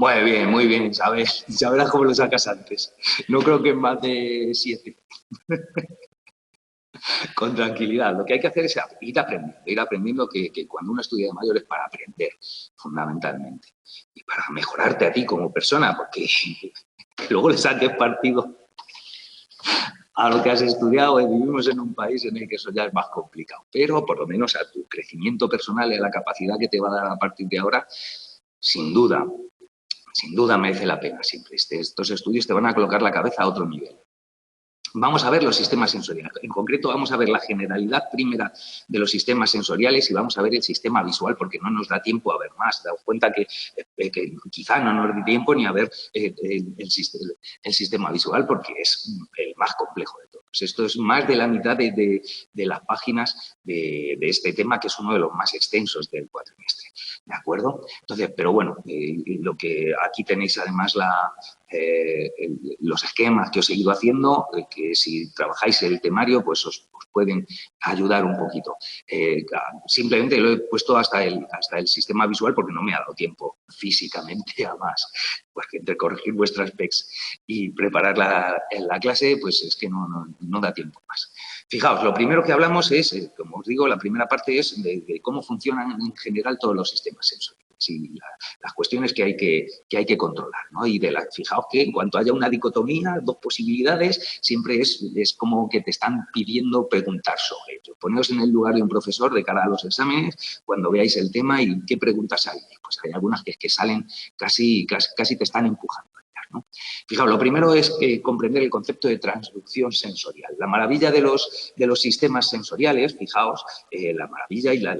Muy bien, sabes, ya verás cómo lo sacas antes. No creo que en más de 7, con tranquilidad. Lo que hay que hacer es ir aprendiendo que cuando uno estudia de mayor es para aprender, fundamentalmente, y para mejorarte a ti como persona, porque luego le saques partido a lo que has estudiado. Vivimos en un país en el que eso ya es más complicado, pero por lo menos a tu crecimiento personal y a la capacidad que te va a dar a partir de ahora, sin duda, sin duda merece la pena siempre. Estos estudios te van a colocar la cabeza a otro nivel. Vamos a ver los sistemas sensoriales. En concreto, vamos a ver la generalidad primera de los sistemas sensoriales y vamos a ver el sistema visual, porque no nos da tiempo a ver más. Daos cuenta que quizá no nos dé tiempo ni a ver el sistema visual, porque es el más complejo de todos. Esto es más de la mitad de las páginas de este tema, que es uno de los más extensos del cuatrimestre. ¿De acuerdo? Entonces, pero bueno, lo que aquí tenéis además los esquemas que os he ido haciendo, que si trabajáis el temario, pues os pueden ayudar un poquito. Simplemente lo he puesto hasta el sistema visual porque no me ha dado tiempo físicamente a más. Porque entre corregir vuestras specs y preparar la clase, pues es que no da tiempo más. Fijaos, lo primero que hablamos es, como os digo, la primera parte es de cómo funcionan en general todos los sistemas sensoriales y las cuestiones que hay que controlar, ¿no? Y fijaos que en cuanto haya una dicotomía, dos posibilidades, siempre es como que te están pidiendo preguntar sobre ello. Poneos en el lugar de un profesor de cara a los exámenes, cuando veáis el tema y qué preguntas hay. Pues hay algunas que salen casi te están empujando. ¿No? Fijaos, lo primero es comprender el concepto de transducción sensorial. La maravilla de los sistemas sensoriales, fijaos, la maravilla y la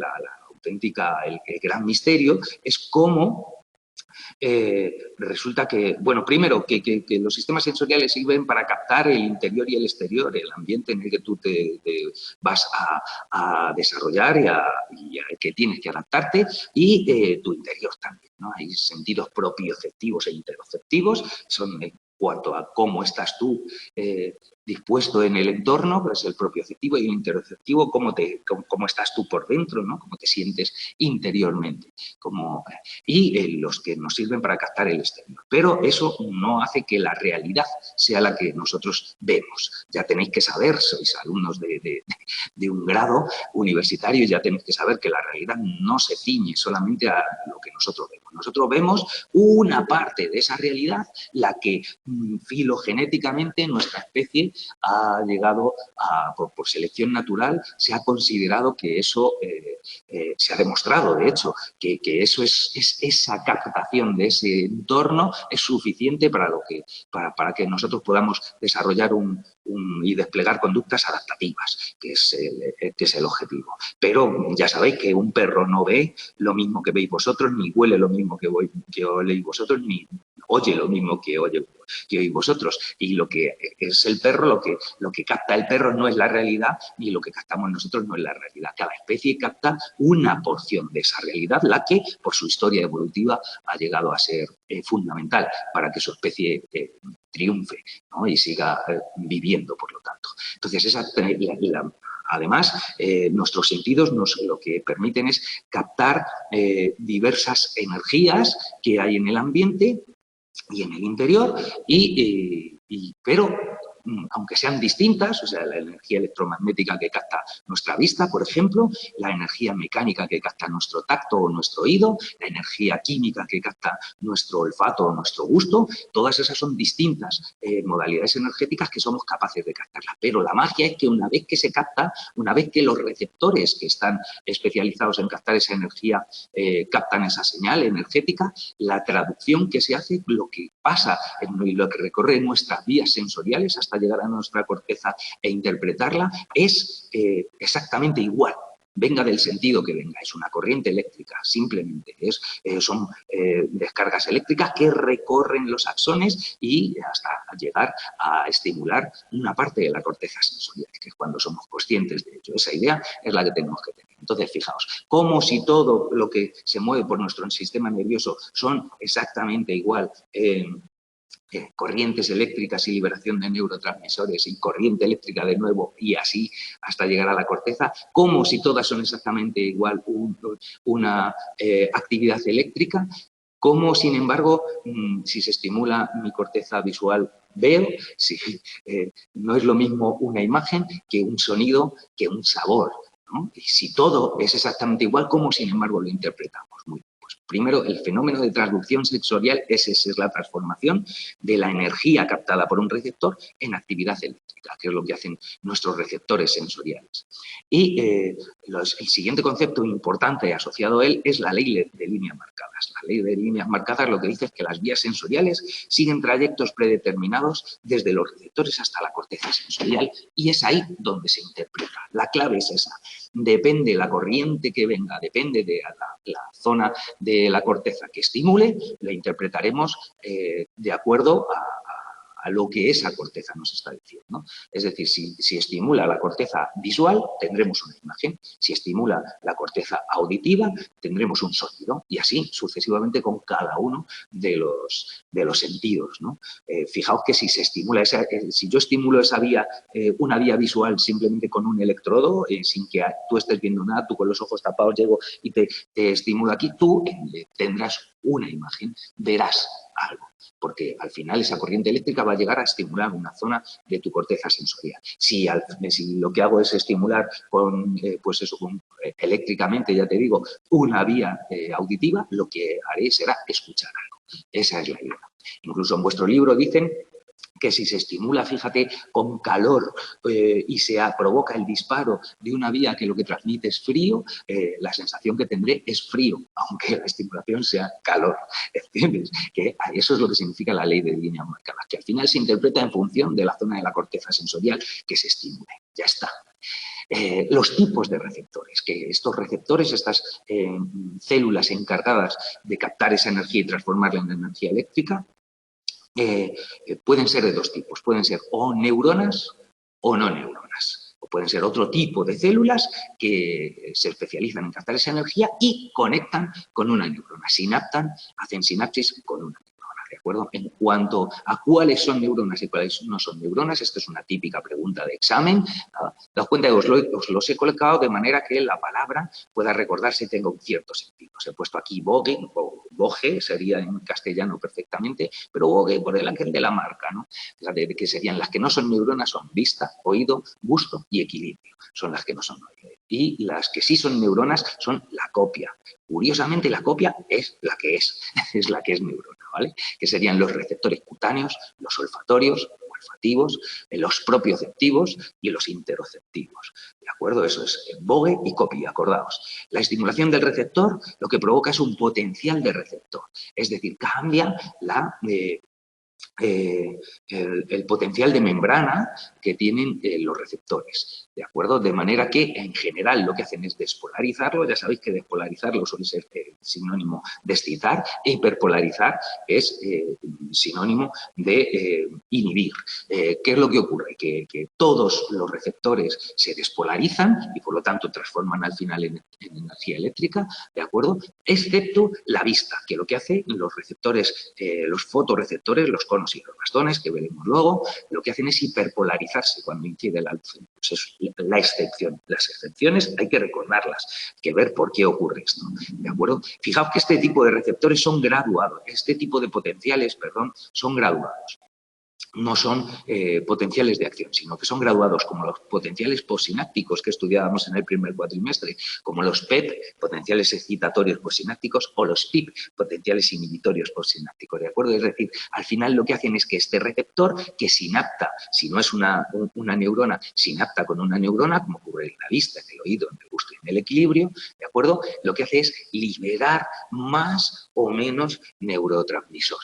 auténtica, el gran misterio, es cómo resulta que, bueno, primero, que los sistemas sensoriales sirven para captar el interior y el exterior, el ambiente en el que tú te vas a desarrollar y al que tienes que adaptarte, y tu interior también, ¿no? Hay sentidos propioceptivos e interoceptivos, son en cuanto a cómo estás tú dispuesto en el entorno, que es el propioceptivo, y el interoceptivo, cómo estás tú por dentro, ¿no? Cómo te sientes interiormente. Y los que nos sirven para captar el exterior. Pero eso no hace que la realidad sea la que nosotros vemos. Ya tenéis que saber, sois alumnos de un grado universitario, ya tenéis que saber que la realidad no se ciñe solamente a lo que nosotros vemos. Nosotros vemos una parte de esa realidad, la que filogenéticamente nuestra especie ha llegado por selección natural, se ha considerado que eso se ha demostrado, de hecho, que eso es esa captación de ese entorno es suficiente para que nosotros podamos desarrollar y desplegar conductas adaptativas, que es el objetivo. Pero ya sabéis que un perro no ve lo mismo que veis vosotros, ni huele lo mismo que oléis vosotros, ni oye lo mismo que oís vosotros. Y lo que es el perro, lo que capta el perro no es la realidad, ni lo que captamos nosotros no es la realidad. Cada especie capta una porción de esa realidad, la que, por su historia evolutiva, ha llegado a ser fundamental para que su especie triunfe, ¿no? Y siga viviendo, por lo tanto. Entonces, además, nuestros sentidos lo que permiten es captar diversas energías que hay en el ambiente y en el interior, pero aunque sean distintas, o sea, la energía electromagnética que capta nuestra vista, por ejemplo, la energía mecánica que capta nuestro tacto o nuestro oído, la energía química que capta nuestro olfato o nuestro gusto, todas esas son distintas modalidades energéticas que somos capaces de captarlas. Pero la magia es que una vez que se capta, una vez que los receptores que están especializados en captar esa energía captan esa señal energética, la traducción que se hace, lo que pasa y lo que recorre nuestras vías sensoriales hasta llegar a nuestra corteza e interpretarla, es exactamente igual. Venga del sentido que venga, es una corriente eléctrica, simplemente. Son descargas eléctricas que recorren los axones y hasta llegar a estimular una parte de la corteza sensorial, que es cuando somos conscientes de ello. Esa idea es la que tenemos que tener. Entonces, fijaos, como si todo lo que se mueve por nuestro sistema nervioso son exactamente igual corrientes eléctricas y liberación de neurotransmisores y corriente eléctrica de nuevo y así hasta llegar a la corteza, como si todas son exactamente igual una actividad eléctrica, Cómo, sin embargo, si se estimula mi corteza visual, veo, si, no es lo mismo una imagen que un sonido, que un sabor, ¿no? Y si todo es exactamente igual, ¿cómo, sin embargo, lo interpretamos? Muy bien. Pues primero, el fenómeno de transducción sensorial es la transformación de la energía captada por un receptor en actividad eléctrica, que es lo que hacen nuestros receptores sensoriales. Y el siguiente concepto importante asociado a él es la ley de líneas marcadas. La ley de líneas marcadas lo que dice es que las vías sensoriales siguen trayectos predeterminados desde los receptores hasta la corteza sensorial y es ahí donde se interpreta. La clave es esa. Depende la corriente que venga, depende de la zona de la corteza que estimule, la interpretaremos de acuerdo a lo que esa corteza nos está diciendo, ¿no? Es decir, si estimula la corteza visual, tendremos una imagen. Si estimula la corteza auditiva, tendremos un sonido. Y así sucesivamente con cada uno de los sentidos, ¿no? Fijaos que si se estimula si yo estimulo esa vía, una vía visual simplemente con un electrodo, sin que tú estés viendo nada, tú con los ojos tapados llego y te estimulo aquí, tú tendrás una imagen, verás algo, porque al final esa corriente eléctrica va a llegar a estimular una zona de tu corteza sensorial. Si lo que hago es estimular eléctricamente, ya te digo, una vía auditiva, lo que haré será escuchar algo. Esa es la idea. Incluso en vuestro libro dicen que si se estimula, fíjate, con calor y se provoca el disparo de una vía que lo que transmite es frío, la sensación que tendré es frío, aunque la estimulación sea calor, ¿entiendes? Que eso es lo que significa la ley de líneas marcadas, que al final se interpreta en función de la zona de la corteza sensorial que se estimule. Ya está. Los tipos de receptores, que estos receptores, estas células encargadas de captar esa energía y transformarla en energía eléctrica, pueden ser de dos tipos, pueden ser o neuronas o no neuronas, o pueden ser otro tipo de células que se especializan en captar esa energía y conectan con una neurona, sinaptan, hacen sinapsis con una neurona, ¿de acuerdo? En cuanto a cuáles son neuronas y cuáles no son neuronas, esta es una típica pregunta de examen. Daos cuenta que os los he colocado de manera que la palabra pueda recordarse y tenga un cierto sentido. Os he puesto aquí bogue, o boge, sería en castellano perfectamente, pero bogue por el ángel de la marca, ¿no? Fíjate que serían las que no son neuronas, son vista, oído, gusto y equilibrio. Son las que no son. Y las que sí son neuronas son la copia. Curiosamente, la copia es la que es neurona, ¿vale? Que serían los receptores cutáneos, los olfatorios, olfativos, los propioceptivos y los interoceptivos. ¿De acuerdo? Eso es bogue y copia, acordaos. La estimulación del receptor lo que provoca es un potencial de receptor, es decir, cambia el potencial de membrana que tienen los receptores, ¿de acuerdo? De manera que, en general, lo que hacen es despolarizarlo. Ya sabéis que despolarizarlo suele ser sinónimo de excitar, e hiperpolarizar es sinónimo de inhibir. ¿Qué es lo que ocurre? Que todos los receptores se despolarizan y, por lo tanto, transforman al final en energía eléctrica, ¿de acuerdo? Excepto la vista, que lo que hace los receptores, los fotorreceptores, los conos y los bastones, que veremos luego, lo que hacen es hiperpolarizarse cuando incide la luz. Pues es la excepción. Las excepciones hay que recordarlas, hay que ver por qué ocurre esto, ¿de acuerdo? Fijaos que este tipo de receptores son graduados, este tipo de potenciales, perdón, son graduados. No son potenciales de acción, sino que son graduados como los potenciales postsinápticos que estudiábamos en el primer cuatrimestre, como los PEP, potenciales excitatorios postsinápticos, o los PIP, potenciales inhibitorios postsinápticos, ¿de acuerdo? Es decir, al final lo que hacen es que este receptor que sinapta, si no es una neurona, sinapta con una neurona, como ocurre en la vista, en el oído, en el gusto y en el equilibrio, ¿de acuerdo? Lo que hace es liberar más o menos neurotransmisor,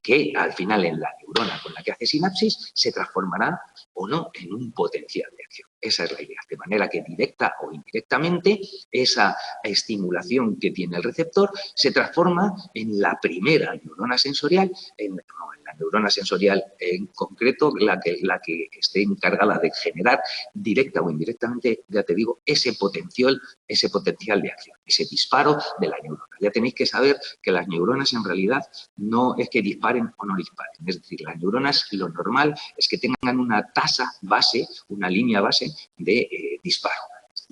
que al final en la neurona con la que hace sinapsis se transformará o no en un potencial de acción. Esa es la idea. De manera que directa o indirectamente esa estimulación que tiene el receptor se transforma en la primera neurona sensorial, en la neurona sensorial en concreto, la que esté encargada de generar directa o indirectamente, ya te digo, ese potencial de acción, ese disparo de la neurona. Ya tenéis que saber que las neuronas en realidad no es que disparen o no disparen. Es decir, las neuronas lo normal es que tengan una tasa base, una línea base de disparo.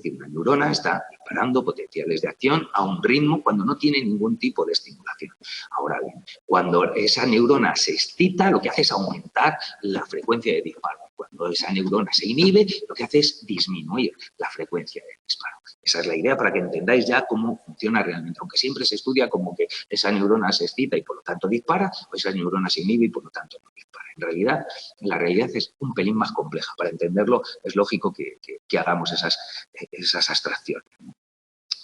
decir, una neurona está disparando potenciales de acción a un ritmo cuando no tiene ningún tipo de estimulación. Ahora bien, cuando esa neurona se excita, lo que hace es aumentar la frecuencia de disparo. Cuando esa neurona se inhibe, lo que hace es disminuir la frecuencia de disparo. Esa es la idea para que entendáis ya cómo funciona realmente, aunque siempre se estudia como que esa neurona se excita y por lo tanto dispara, o esa neurona se inhibe y por lo tanto no dispara. En realidad, la realidad es un pelín más compleja. Para entenderlo es lógico que hagamos esas abstracciones.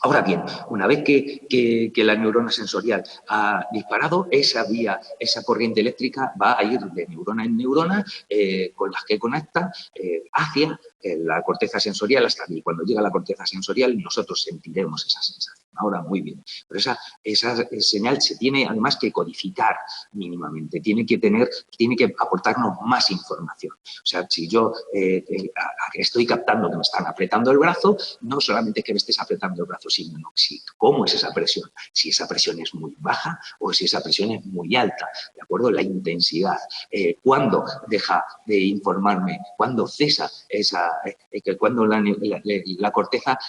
Ahora bien, una vez que la neurona sensorial ha disparado, esa vía, esa corriente eléctrica va a ir de neurona en neurona con las que conecta hacia la corteza sensorial hasta que cuando llega a la corteza sensorial nosotros sentiremos esa sensación. Ahora, muy bien. Pero esa señal se tiene además que codificar mínimamente, tiene que aportarnos más información. O sea, si yo estoy captando que me están apretando el brazo, no solamente es que me estés apretando el brazo, sino cómo es esa presión, si esa presión es muy baja o si esa presión es muy alta, ¿de acuerdo? La intensidad, cuándo deja de informarme, cuándo cesa cuando la corteza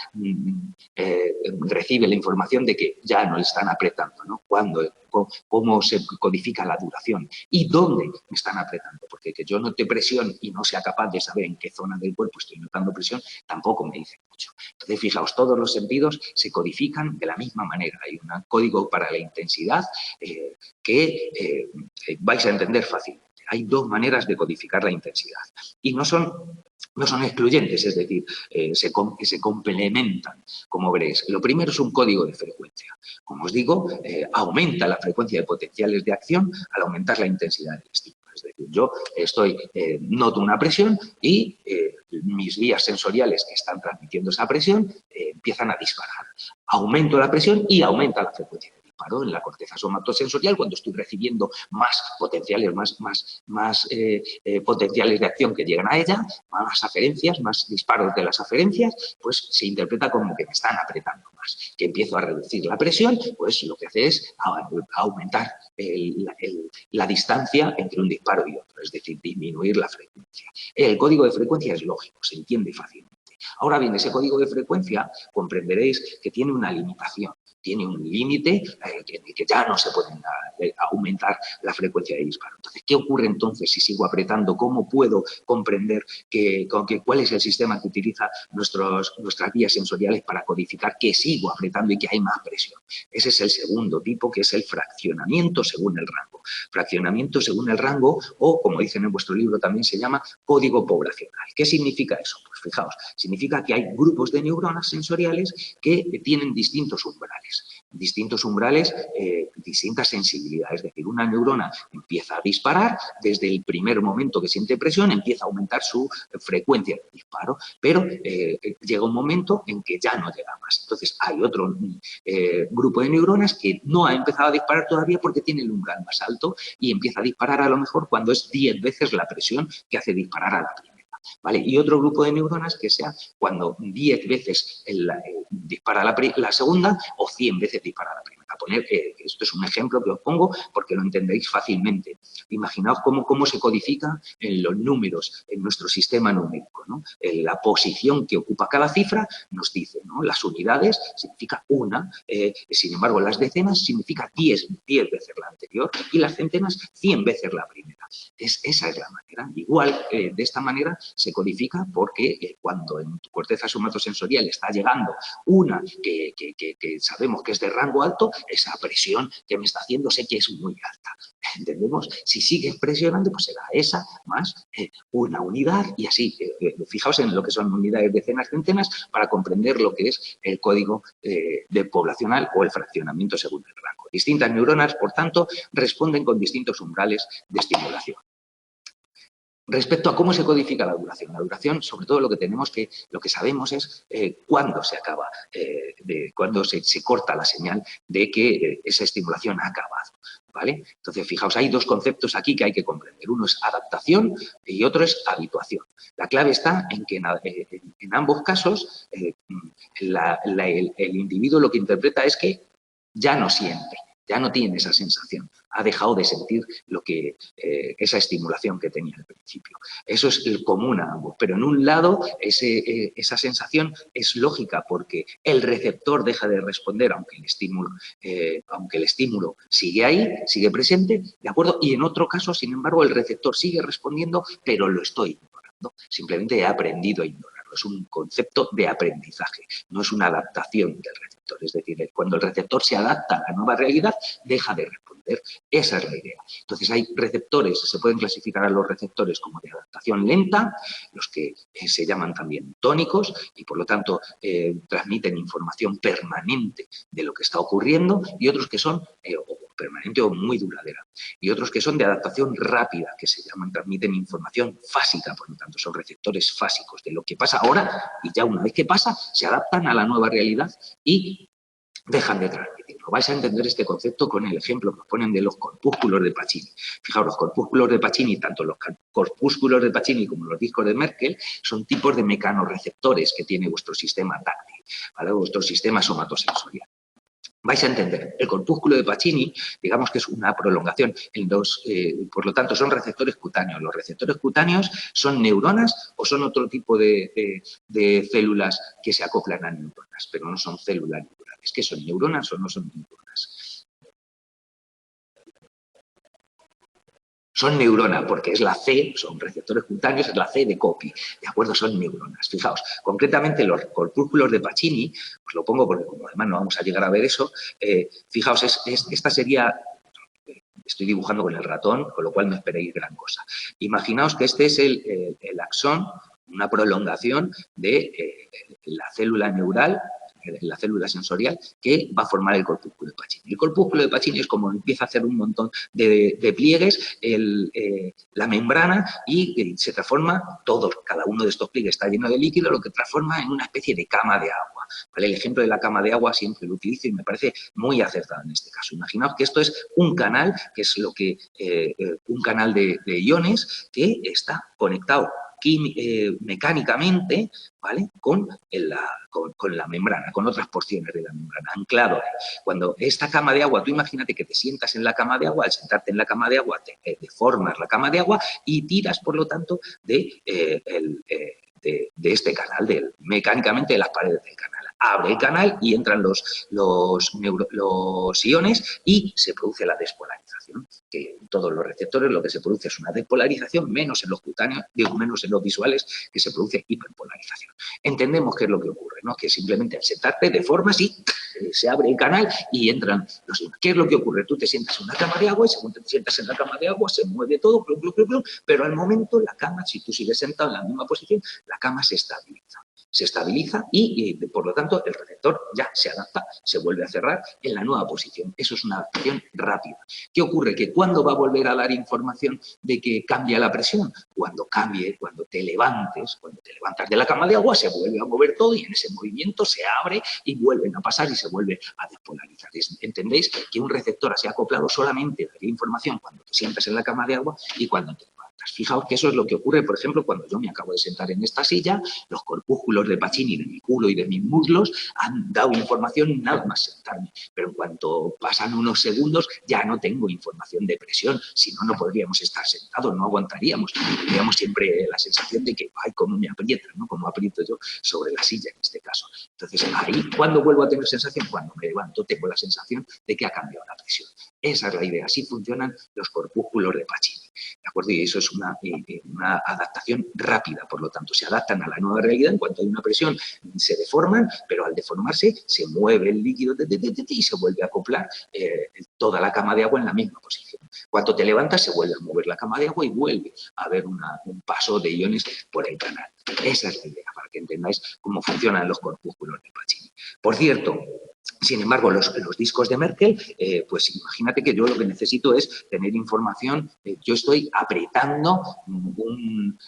recibe la información de que ya no le están apretando, ¿no? Cómo se codifica la duración y dónde me están apretando, porque que yo note presión y no sea capaz de saber en qué zona del cuerpo estoy notando presión, tampoco me dice mucho. Entonces, fijaos, todos los sentidos se codifican de la misma manera. Hay un código para la intensidad que vais a entender fácilmente. Hay dos maneras de codificar la intensidad y no son excluyentes, es decir, se complementan, como veréis. Lo primero es un código de frecuencia. Como os digo, aumenta la frecuencia de potenciales de acción al aumentar la intensidad del estímulo. Es decir, yo noto una presión y mis vías sensoriales que están transmitiendo esa presión empiezan a disparar. Aumento la presión y aumenta la frecuencia de disparo en la corteza somatosensorial cuando estoy recibiendo más potenciales, más potenciales de acción que llegan a ella, más aferencias, más disparos de las aferencias, pues se interpreta como que me están apretando más. Que empiezo a reducir la presión, pues lo que hace es aumentar la distancia entre un disparo y otro, es decir, disminuir la frecuencia. El código de frecuencia es lógico, se entiende fácilmente. Ahora bien, ese código de frecuencia comprenderéis que tiene una limitación, tiene un límite que ya no se puede aumentar la frecuencia de disparo. Entonces, ¿qué ocurre entonces si sigo apretando? ¿Cómo puedo comprender cuál es el sistema que utiliza nuestras vías sensoriales para codificar que sigo apretando y que hay más presión? Ese es el segundo tipo, que es el fraccionamiento según el rango. Fraccionamiento según el rango o, como dicen en vuestro libro, también se llama código poblacional. ¿Qué significa eso? Pues fijaos, significa que hay grupos de neuronas sensoriales que tienen distintos umbrales. Distintas sensibilidades. Es decir, una neurona empieza a disparar, desde el primer momento que siente presión empieza a aumentar su frecuencia de disparo, pero llega un momento en que ya no llega más. Entonces, hay otro grupo de neuronas que no ha empezado a disparar todavía porque tiene el umbral más alto y empieza a disparar a lo mejor cuando es 10 veces la presión que hace disparar a la primera. ¿Vale? Y otro grupo de neuronas que sea cuando 10 veces dispara la segunda o 100 veces dispara la primera. Esto es un ejemplo que os pongo porque lo entendéis fácilmente. Imaginaos cómo se codifica en los números, en nuestro sistema numérico, ¿no? En la posición que ocupa cada cifra nos dice, ¿no? Las unidades significa una, sin embargo las decenas significa 10 veces la anterior y las centenas 100 veces la primera. Esa es la manera. Igual, de esta manera se codifica porque cuando en tu corteza somatosensorial está llegando una que sabemos que es de rango alto, esa presión que me está haciendo sé que es muy alta. ¿Entendemos? Si sigues presionando, pues será esa más una unidad y así. Fijaos en lo que son unidades, decenas, centenas, para comprender lo que es el código de poblacional o el fraccionamiento según el rango. Distintas neuronas, por tanto, responden con distintos umbrales de estimulación. Respecto a cómo se codifica la duración, sobre todo lo que sabemos es cuándo se acaba, cuándo se corta la señal de que esa estimulación ha acabado. ¿Vale? Entonces, fijaos, hay dos conceptos aquí que hay que comprender. Uno es adaptación y otro es habituación. La clave está en que en ambos casos el individuo lo que interpreta es que ya no siente ya no tiene esa sensación, ha dejado de sentir esa estimulación que tenía al principio. Eso es el común a ambos, pero en un lado esa sensación es lógica porque el receptor deja de responder aunque el estímulo sigue ahí, sigue presente, ¿de acuerdo? Y en otro caso, sin embargo, el receptor sigue respondiendo, pero lo estoy ignorando. Simplemente he aprendido a ignorarlo. Es un concepto de aprendizaje, no es una adaptación del receptor. Es decir, cuando el receptor se adapta a la nueva realidad, deja de responder. Esa es la idea. Entonces, hay receptores, se pueden clasificar a los receptores como de adaptación lenta, los que se llaman también tónicos y, por lo tanto, transmiten información permanente de lo que está ocurriendo, y otros que son permanente o muy duradera, y otros que son de adaptación rápida, que se llaman, transmiten información fásica, por lo tanto, son receptores fásicos de lo que pasa ahora, y ya una vez que pasa, se adaptan a la nueva realidad y dejan de transmitirlo. Vais a entender este concepto con el ejemplo que os ponen de los corpúsculos de Pacini. Fijaos, los corpúsculos de Pacini, tanto los corpúsculos de Pacini como los discos de Merkel, son tipos de mecanorreceptores que tiene vuestro sistema táctil, ¿vale? Vuestro sistema somatosensorial. Vais a entender, el corpúsculo de Pacini, digamos que es una prolongación, por lo tanto son receptores cutáneos. Los receptores cutáneos son neuronas o son otro tipo de células que se acoplan a neuronas, pero no son células neurales. ¿Qué son, neuronas o no son neuronas? Son neuronas, porque es la C, son receptores cutáneos, es la C de Copy, ¿de acuerdo? Son neuronas. Fijaos, concretamente los corpúsculos de Pacini, os lo pongo porque como además no vamos a llegar a ver eso, fijaos, esta sería, estoy dibujando con el ratón, con lo cual no esperéis gran cosa. Imaginaos que este es el axón, una prolongación de la célula neural, la célula sensorial, que va a formar el corpúsculo de Pacini. El corpúsculo de Pacini es como empieza a hacer un montón de pliegues, la membrana, y se transforma cada uno de estos pliegues está lleno de líquido, lo que transforma en una especie de cama de agua. ¿Vale? El ejemplo de la cama de agua siempre lo utilizo y me parece muy acertado en este caso. Imaginaos que esto es un canal, que es un canal de iones que está conectado mecánicamente, ¿vale? Con la membrana, con otras porciones de la membrana, anclado ahí. Cuando esta cama de agua, tú imagínate que te sientas en la cama de agua, al sentarte en la cama de agua te deformas la cama de agua y tiras, por lo tanto, de este canal, mecánicamente de las paredes del canal. Abre el canal y entran los iones y se produce la despolarización, que en todos los receptores lo que se produce es una despolarización, menos en los cutáneos, menos en los visuales, que se produce hiperpolarización. Entendemos qué es lo que ocurre, ¿no? Que simplemente al sentarte deformas y se abre el canal y entran los iones. ¿Qué es lo que ocurre? Tú te sientas en una cama de agua y según te sientas en la cama de agua se mueve todo, plum, plum, plum, plum, pero al momento la cama, si tú sigues sentado en la misma posición, la cama se estabiliza y, por lo tanto, el receptor ya se adapta, se vuelve a cerrar en la nueva posición. Eso es una adaptación rápida. ¿Qué ocurre? Que ¿cuándo va a volver a dar información de que cambia la presión? Cuando cambie, cuando te levantas de la cama de agua, se vuelve a mover todo y en ese movimiento se abre y vuelven a pasar y se vuelve a despolarizar. ¿Entendéis? Que un receptor así acoplado solamente daría información cuando te sientas en la cama de agua y cuando te levantas. Fijaos que eso es lo que ocurre, por ejemplo, cuando yo me acabo de sentar en esta silla, los corpúsculos de Pacini de mi culo y de mis muslos han dado información nada más sentarme, pero en cuanto pasan unos segundos ya no tengo información de presión, si no, no podríamos estar sentados, no aguantaríamos, tendríamos siempre la sensación de que, ay, cómo me aprietan, ¿no? Cómo aprieto yo sobre la silla en este caso. Entonces, ahí, ¿cuándo vuelvo a tener sensación? Cuando me levanto tengo la sensación de que ha cambiado la presión. Esa es la idea, así funcionan los corpúsculos de Pacini, ¿de acuerdo? Y eso es una adaptación rápida, por lo tanto, se adaptan a la nueva realidad. En cuanto hay una presión, se deforman, pero al deformarse se mueve el líquido y se vuelve a acoplar toda la cama de agua en la misma posición. Cuando te levantas, se vuelve a mover la cama de agua y vuelve a haber un paso de iones por el canal. Esa es la idea, para que entendáis cómo funcionan los corpúsculos de Pacini. Por cierto, sin embargo, los discos de Merkel, pues imagínate que yo lo que necesito es tener información, yo estoy apretando un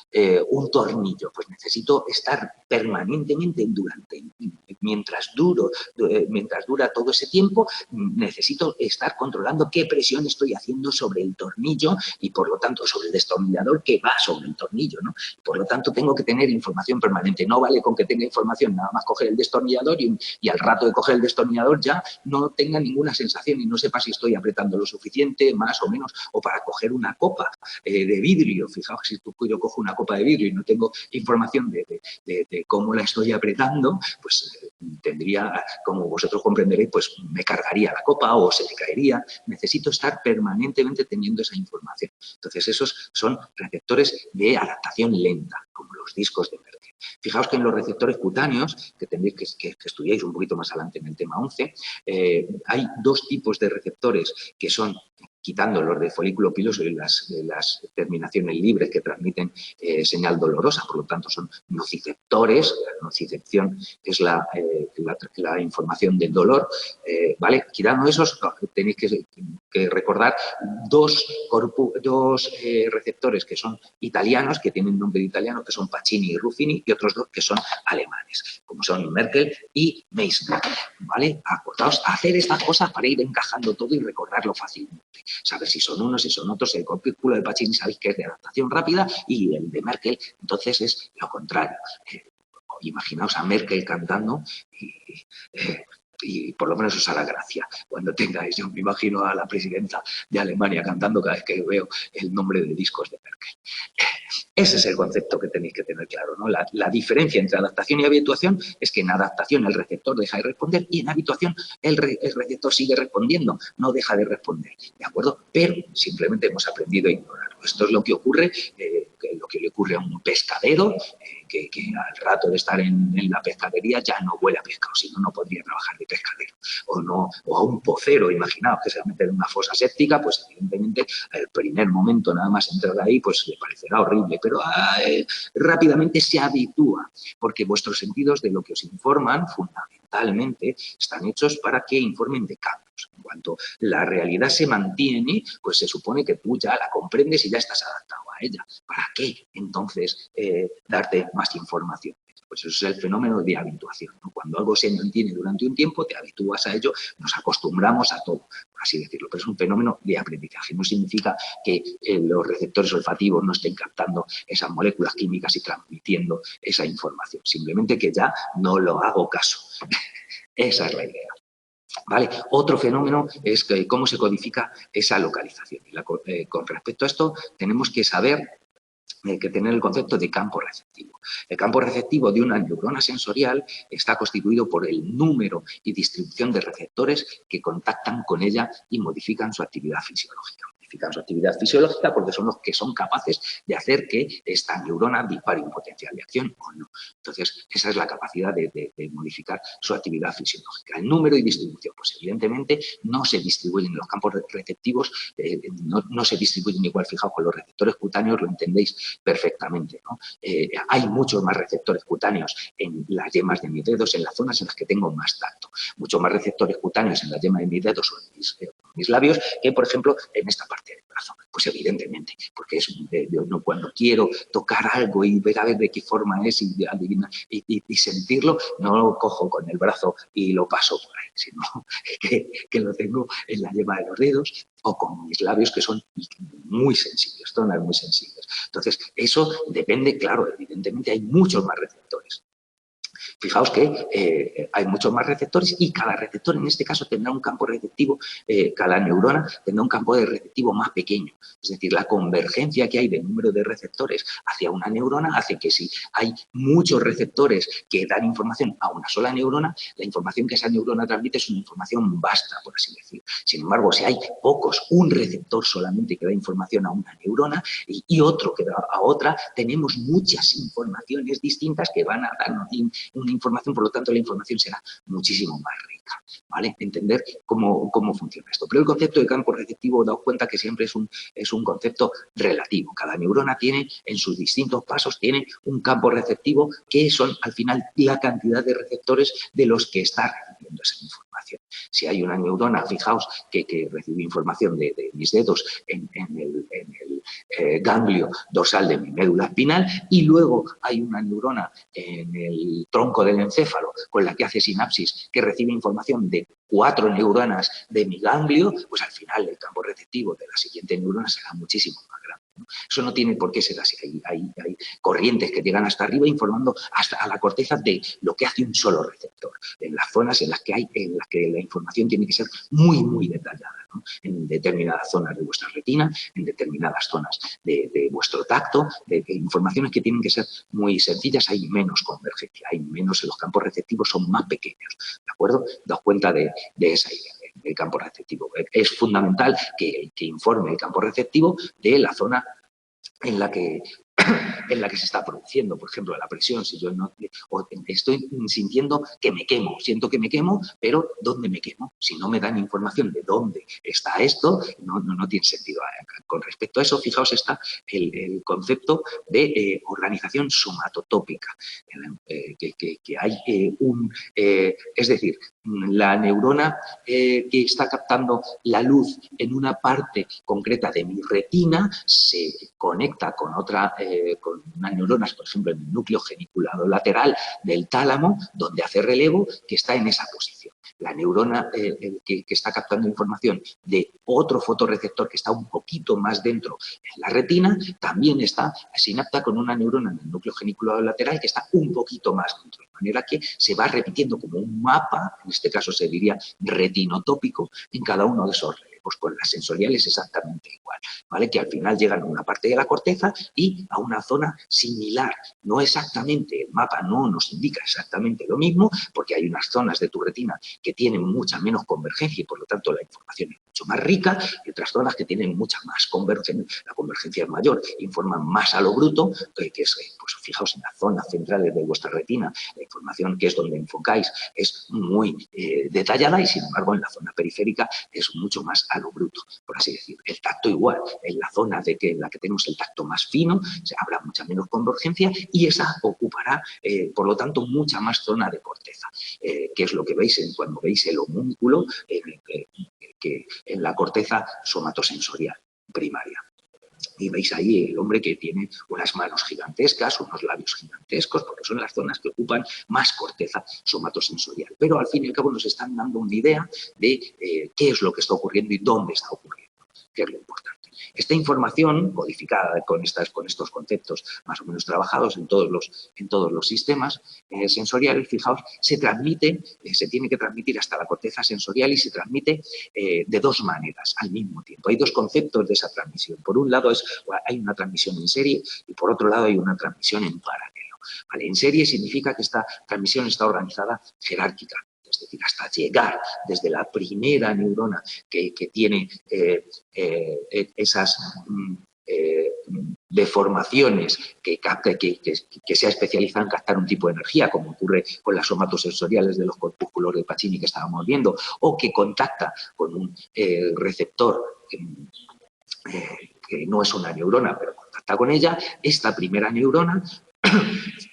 tornillo, pues necesito estar permanentemente mientras dura todo ese tiempo, necesito estar controlando qué presión estoy haciendo sobre el tornillo y, por lo tanto, sobre el destornillador que va sobre el tornillo, ¿no? Por lo tanto, tengo que tener información permanente. No vale con que tenga información, nada más coger el destornillador y al rato de coger el destornillador ordenador ya no tenga ninguna sensación y no sepa si estoy apretando lo suficiente, más o menos, o para coger una copa de vidrio. Fijaos, si yo cojo una copa de vidrio y no tengo información de cómo la estoy apretando, pues tendría, como vosotros comprenderéis, pues me cargaría la copa o se me caería. Necesito estar permanentemente teniendo esa información. Entonces, esos son receptores de adaptación lenta, como los discos de Merkel. Fijaos que en los receptores cutáneos, que tendréis que estudiéis un poquito más adelante en el tema 11, hay dos tipos de receptores que son, quitando los de folículo piloso y las terminaciones libres que transmiten señal dolorosa, por lo tanto son nociceptores. La nocicepción es la información del dolor, ¿vale? Quitando esos, tenéis que recordar dos receptores que son italianos, que tienen nombre de italiano, que son Pacini y Ruffini, y otros dos que son alemanes, como son Merkel y Meissner, ¿vale? Acordaos, hacer estas cosas para ir encajando todo y recordarlo fácilmente. Saber si son unos, si son otros. El cálculo de Pacini sabéis que es de adaptación rápida y el de Merkel, entonces, es lo contrario. Imaginaos a Merkel cantando y por lo menos os hará gracia cuando tengáis. Yo me imagino a la presidenta de Alemania cantando cada vez que veo el nombre de discos de Merkel. Ese es el concepto que tenéis que tener claro, ¿no? La diferencia entre adaptación y habituación es que en adaptación el receptor deja de responder y en habituación el receptor sigue respondiendo, no deja de responder, ¿de acuerdo? Pero simplemente hemos aprendido a ignorarlo. Esto es lo que ocurre, lo que le ocurre a un pescadero, que al rato de estar en la pescadería ya no huele a pescado, si no, no podría trabajar de pescadero. O a un pocero, imaginaos que se va a meter en una fosa séptica, pues evidentemente el primer momento nada más entrar ahí, pues le parecerá horrible, pero rápidamente se habitúa, porque vuestros sentidos de lo que os informan fundamentalmente están hechos para que informen de cambios. En cuanto la realidad se mantiene, pues se supone que tú ya la comprendes y ya estás adaptado a ella. ¿Para qué entonces darte más información? Pues eso es el fenómeno de habituación, ¿no? Cuando algo se mantiene durante un tiempo, te habitúas a ello, nos acostumbramos a todo, por así decirlo. Pero es un fenómeno de aprendizaje. No significa que los receptores olfativos no estén captando esas moléculas químicas y transmitiendo esa información. Simplemente que ya no lo hago caso. Esa es la idea. ¿Vale? Otro fenómeno es que cómo se codifica esa localización. Con respecto a esto, tenemos que saber que tener el concepto de campo receptivo. El campo receptivo de una neurona sensorial está constituido por el número y distribución de receptores que contactan con ella y modifican su actividad fisiológica. Modifican su actividad fisiológica porque son los que son capaces de hacer que esta neurona dispare un potencial de acción o no. Entonces, esa es la capacidad de modificar su actividad fisiológica. El número y distribución, pues evidentemente no se distribuyen los campos receptivos, no se distribuyen igual. Fijaos, con los receptores cutáneos lo entendéis perfectamente, ¿no? Hay muchos más receptores cutáneos en las yemas de mis dedos, en las zonas en las que tengo más tacto. Muchos más receptores cutáneos en la yema de mis dedos o en mis labios que, por ejemplo, en esta parte del brazo. Pues evidentemente, porque cuando quiero tocar algo y ver a ver de qué forma es y sentirlo, no lo cojo con el brazo y lo paso por ahí, sino que lo tengo en la yema de los dedos o con mis labios, que son muy sensibles, zonas muy sensibles. Entonces, eso depende, claro, evidentemente hay muchos más receptores. Fijaos que hay muchos más receptores y cada receptor en este caso tendrá un campo receptivo, cada neurona tendrá un campo de receptivo más pequeño. Es decir, la convergencia que hay del número de receptores hacia una neurona hace que si hay muchos receptores que dan información a una sola neurona, la información que esa neurona transmite es una información vasta, por así decirlo. Sin embargo, si hay pocos, un receptor solamente que da información a una neurona y otro que da a otra, tenemos muchas informaciones distintas que van a darnos una información, por lo tanto la información será muchísimo más rica, ¿vale? Entender cómo funciona esto. Pero el concepto de campo receptivo, daos cuenta que siempre es un concepto relativo. Cada neurona tiene, en sus distintos pasos, tiene un campo receptivo que son, al final, la cantidad de receptores de los que está recibiendo esa información. Si hay una neurona, fijaos, que recibe información de mis dedos en el ganglio dorsal de mi médula espinal y luego hay una neurona en el tronco del encéfalo con la que hace sinapsis que recibe información de 4 neuronas de mi ganglio, pues al final el campo receptivo de la siguiente neurona será muchísimo más grande. ¿no? Eso no tiene por qué ser así. Hay corrientes que llegan hasta arriba informando hasta a la corteza de lo que hace un solo receptor, en las zonas en las que la información tiene que ser muy, muy detallada, ¿no? En determinadas zonas de vuestra retina, en determinadas zonas de vuestro tacto, de informaciones que tienen que ser muy sencillas, hay menos convergencia, hay menos, los campos receptivos son más pequeños, ¿de acuerdo? Daos cuenta de esa idea del campo receptivo. Es fundamental que informe el campo receptivo de la zona en la que se está produciendo, por ejemplo, la presión, si yo no estoy sintiendo que me quemo, siento que me quemo, pero ¿dónde me quemo? Si no me dan información de dónde está esto, no tiene sentido. Con respecto a eso, fijaos, está el concepto de organización somatotópica, que hay es decir, la neurona que está captando la luz en una parte concreta de mi retina se conecta con otra, con unas neuronas, por ejemplo, en el núcleo geniculado lateral del tálamo, donde hace relevo, que está en esa posición. La neurona que está captando información de otro fotorreceptor que está un poquito más dentro en la retina, también está sinapta con una neurona en el núcleo geniculado lateral que está un poquito más dentro, de manera que se va repitiendo como un mapa, en este caso se diría retinotópico, en cada uno de esos relevos. Con las sensoriales exactamente igual, ¿vale? Que al final llegan a una parte de la corteza y a una zona similar. No exactamente, el mapa no nos indica exactamente lo mismo, porque hay unas zonas de tu retina que tienen mucha menos convergencia y por lo tanto la información es mucho más rica, y otras zonas que tienen mucha más convergencia, la convergencia es mayor, informan más a lo bruto, que es, pues fijaos, en las zonas centrales de vuestra retina, la información que es donde enfocáis es muy detallada y sin embargo en la zona periférica es mucho más a lo bruto, por así decir. El tacto igual, en la zona en la que tenemos el tacto más fino, habrá mucha menos convergencia y esa ocupará, por lo tanto, mucha más zona de corteza, que es lo que veis cuando veis el homúnculo, que en la corteza somatosensorial primaria. Y veis ahí el hombre que tiene unas manos gigantescas, unos labios gigantescos, porque son las zonas que ocupan más corteza somatosensorial. Pero al fin y al cabo nos están dando una idea de qué es lo que está ocurriendo y dónde está ocurriendo, que es lo importante. Esta información codificada con estos conceptos más o menos trabajados en todos los sistemas sensoriales, fijaos, se transmite, se tiene que transmitir hasta la corteza sensorial y se transmite de dos maneras al mismo tiempo. Hay dos conceptos de esa transmisión. Por un lado hay una transmisión en serie y por otro lado hay una transmisión en paralelo. ¿Vale? En serie significa que esta transmisión está organizada jerárquica. Es decir, hasta llegar desde la primera neurona que tiene esas deformaciones que se ha especializado en captar un tipo de energía, como ocurre con las somatosensoriales de los corpúsculos de Pacini que estábamos viendo, o que contacta con un receptor que no es una neurona, pero contacta con ella. Esta primera neurona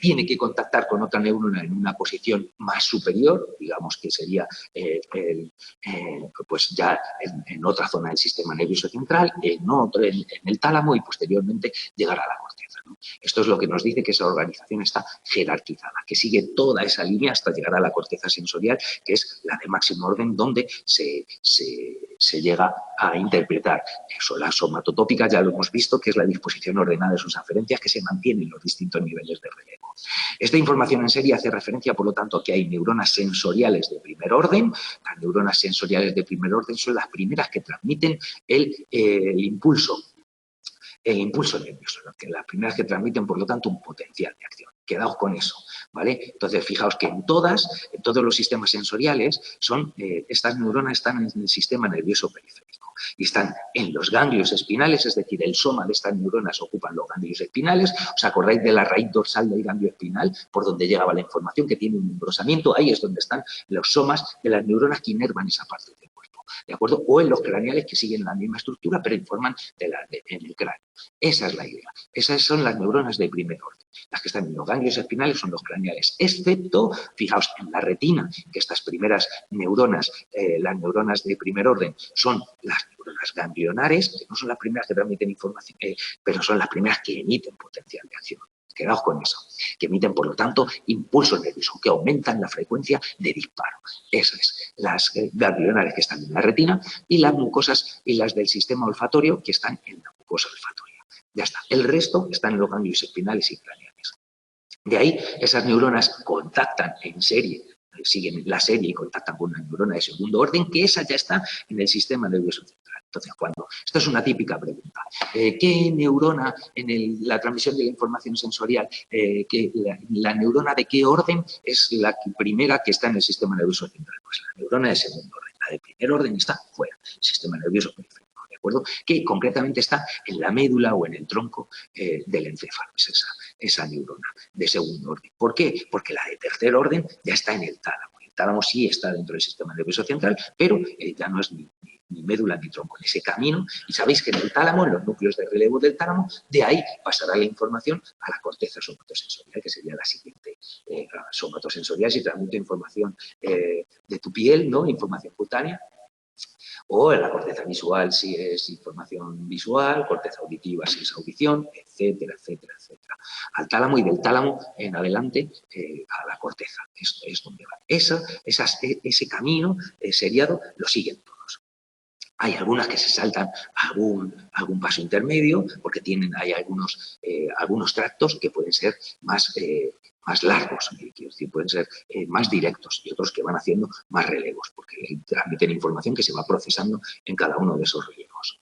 tiene que contactar con otra neurona en una posición más superior, digamos que sería pues ya en otra zona del sistema nervioso central, en el tálamo y posteriormente llegar a la corteza, ¿no? Esto es lo que nos dice que esa organización está jerarquizada, que sigue toda esa línea hasta llegar a la corteza sensorial, que es la de máximo orden, donde se llega a interpretar eso. La somatotópica ya lo hemos visto, que es la disposición ordenada de sus aferencias que se mantiene en los distintos niveles de relevo. Esta información en serie hace referencia, por lo tanto, a que hay neuronas sensoriales de primer orden. Las neuronas sensoriales de primer orden son las primeras que transmiten el impulso nervioso, las primeras que transmiten, por lo tanto, un potencial de acción. Quedaos con eso, ¿vale? Entonces, fijaos que en todos los sistemas sensoriales, estas neuronas están en el sistema nervioso periférico y están en los ganglios espinales, es decir, el soma de estas neuronas ocupan los ganglios espinales. ¿Os acordáis de la raíz dorsal del ganglio espinal, por donde llegaba la información, que tiene un engrosamiento? Ahí es donde están los somas de las neuronas que inervan esa parte del cuerpo, ¿de acuerdo? O en los craneales, que siguen la misma estructura, pero informan en el cráneo. Esa es la idea. Esas son las neuronas de primer orden. Las que están en los ganglios espinales son los craneales, excepto, fijaos, en la retina, que estas primeras neuronas, las neuronas de primer orden, son las neuronas ganglionares, que no son las primeras que transmiten información, pero son las primeras que emiten potencial de acción. Quedaos con eso, que emiten, por lo tanto, impulsos nerviosos que aumentan la frecuencia de disparo. Esas, las ganglionares que están en la retina, y las mucosas y las del sistema olfatorio que están en la mucosa olfatoria. Ya está. El resto están en los ganglios espinales y craneales. De ahí, esas neuronas contactan en serie, siguen la serie y contactan con una neurona de segundo orden, que esa ya está en el sistema nervioso central. Entonces, esto es una típica pregunta. ¿Qué neurona en la transmisión de la información sensorial, la neurona de qué orden es la primera que está en el sistema nervioso central? Pues la neurona de segundo orden. La de primer orden está fuera, el sistema nervioso periférico. ¿De acuerdo? Que concretamente está en la médula o en el tronco del encéfalo, es esa neurona de segundo orden. ¿Por qué? Porque la de tercer orden ya está en el tálamo. El tálamo sí está dentro del sistema nervioso central, pero ya no es ni médula ni tronco, en ese camino. Y sabéis que en el tálamo, en los núcleos de relevo del tálamo, de ahí pasará la información a la corteza somatosensorial, que sería la siguiente somatosensorial, si transmite información de tu piel, ¿no? Información cutánea, o en la corteza visual si es información visual, corteza auditiva si es audición, etcétera, etcétera, etcétera. Al tálamo y del tálamo en adelante a la corteza, es donde va. Ese camino seriado lo siguen todos. Hay algunas que se saltan algún paso intermedio porque hay algunos tractos que pueden ser más largos, quiero decir, pueden ser más directos y otros que van haciendo más relevos porque transmiten información que se va procesando en cada uno de esos relevos.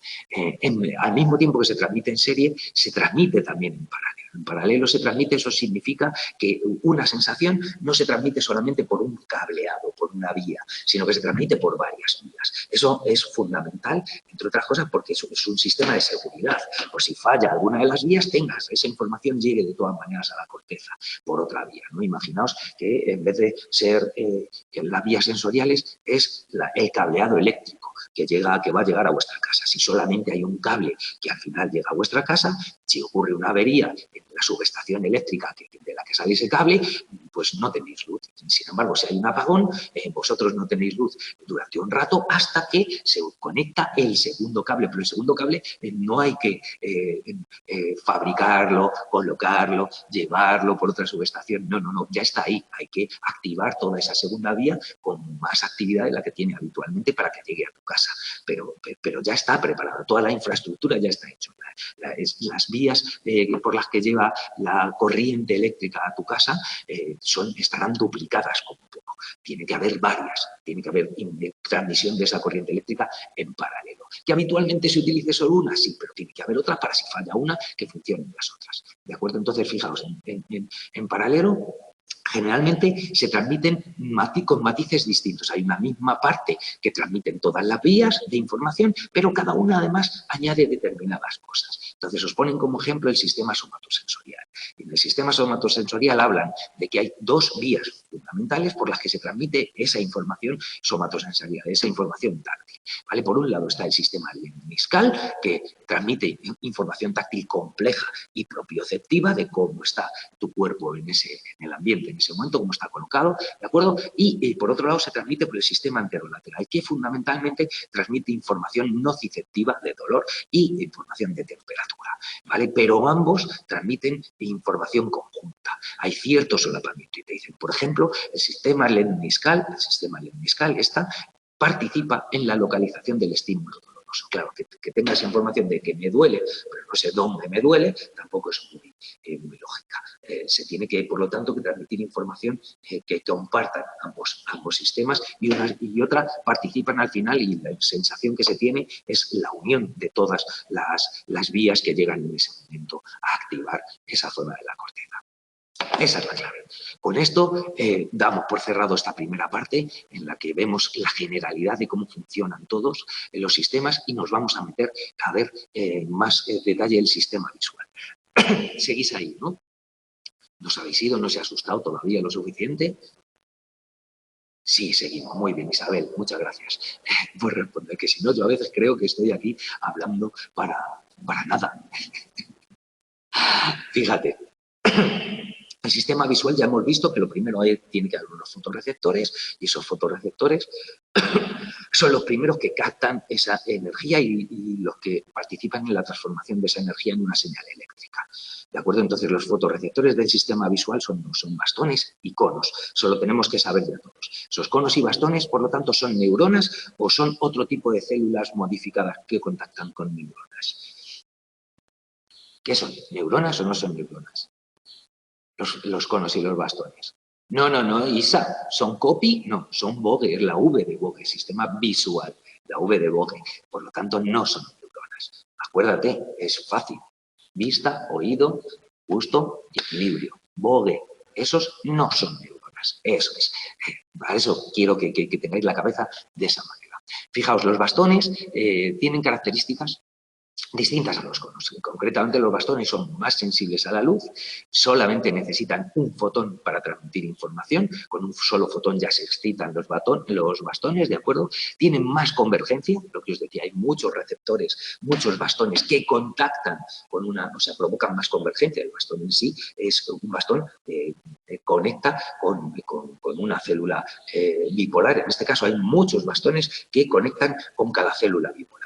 Al mismo tiempo que se transmite en serie, se transmite también en paralelo. En paralelo se transmite, eso significa que una sensación no se transmite solamente por un cableado, por una vía, sino que se transmite por varias vías. Eso es fundamental, entre otras cosas, porque es un sistema de seguridad. Por si falla alguna de las vías, esa información llegue de todas maneras a la corteza por otra vía, ¿no? Imaginaos que en vez de ser las vías sensoriales, es el cableado eléctrico que va a llegar a vuestra casa. Si solamente hay un cable que al final llega a vuestra casa, si ocurre una avería en la subestación eléctrica de la que sale ese cable, pues no tenéis luz. Sin embargo, si hay un apagón, vosotros no tenéis luz durante un rato hasta que se conecta el segundo cable. Pero el segundo cable no hay que fabricarlo, colocarlo, llevarlo por otra subestación. No, ya está ahí. Hay que activar toda esa segunda vía con más actividad de la que tiene habitualmente para que llegue a tu casa. Pero ya está preparada, toda la infraestructura ya está hecha. Las vías por las que lleva la corriente eléctrica a tu casa estarán duplicadas como poco. Tiene que haber varias, tiene que haber transmisión de esa corriente eléctrica en paralelo. Que habitualmente se utilice solo una, sí, pero tiene que haber otra para si falla una que funcionen las otras. ¿De acuerdo? Entonces, fijaos, en paralelo generalmente se transmiten con matices distintos. Hay una misma parte que transmiten todas las vías de información, pero cada una además añade determinadas cosas. Entonces os ponen como ejemplo el sistema somatosensorial. Y en el sistema somatosensorial hablan de que hay dos vías fundamentales por las que se transmite esa información somatosensorial, esa información táctil. ¿Vale? Por un lado está el sistema lemniscal, que transmite información táctil compleja y propioceptiva de cómo está tu cuerpo en el ambiente, en ese momento, cómo está colocado, ¿de acuerdo? Y por otro lado se transmite por el sistema anterolateral, que fundamentalmente transmite información nociceptiva de dolor y información de temperatura, ¿vale? Pero ambos transmiten información conjunta. Hay cierto solapamiento y te dicen, por ejemplo, el sistema lemniscal participa en la localización del estímulo doloroso. Claro, que tengas información de que me duele, pero no sé dónde me duele, tampoco es muy lógica. Se tiene que, por lo tanto, que transmitir información que compartan ambos sistemas y otra participan al final y la sensación que se tiene es la unión de todas las vías que llegan en ese momento a activar esa zona de la corteza. Esa es la clave. Con esto damos por cerrado esta primera parte en la que vemos la generalidad de cómo funcionan todos los sistemas y nos vamos a meter a ver más detalle el sistema visual. Seguís ahí, ¿no? ¿No os habéis ido? ¿No se ha asustado todavía lo suficiente? Sí, seguimos. Muy bien, Isabel. Muchas gracias por responder, que si no, yo a veces creo que estoy aquí hablando para nada. Fíjate. El sistema visual ya hemos visto que lo primero tiene que haber unos fotorreceptores y esos fotorreceptores son los primeros que captan esa energía y los que participan en la transformación de esa energía en una señal eléctrica. ¿De acuerdo? Entonces los fotorreceptores del sistema visual son bastones y conos. Solo tenemos que saber ya todos. Esos conos y bastones, por lo tanto, ¿son neuronas o son otro tipo de células modificadas que contactan con neuronas? ¿Qué son? ¿Neuronas o no son neuronas? Los conos y los bastones. No, Isa, ¿son copy? No, son Bogue, es la V de Bogue, sistema visual, la V de Bogue. Por lo tanto, no son neuronas. Acuérdate, es fácil. Vista, oído, gusto y equilibrio. Bogue, esos no son neuronas. Eso es. Para eso quiero que tengáis la cabeza de esa manera. Fijaos, los bastones tienen características distintas a los conos. Concretamente, los bastones son más sensibles a la luz, solamente necesitan un fotón para transmitir información, con un solo fotón ya se excitan los bastones, ¿de acuerdo? Tienen más convergencia, lo que os decía, hay muchos receptores, muchos bastones que contactan con una, o sea, provocan más convergencia. El bastón en sí es un bastón que conecta con una célula bipolar. En este caso hay muchos bastones que conectan con cada célula bipolar.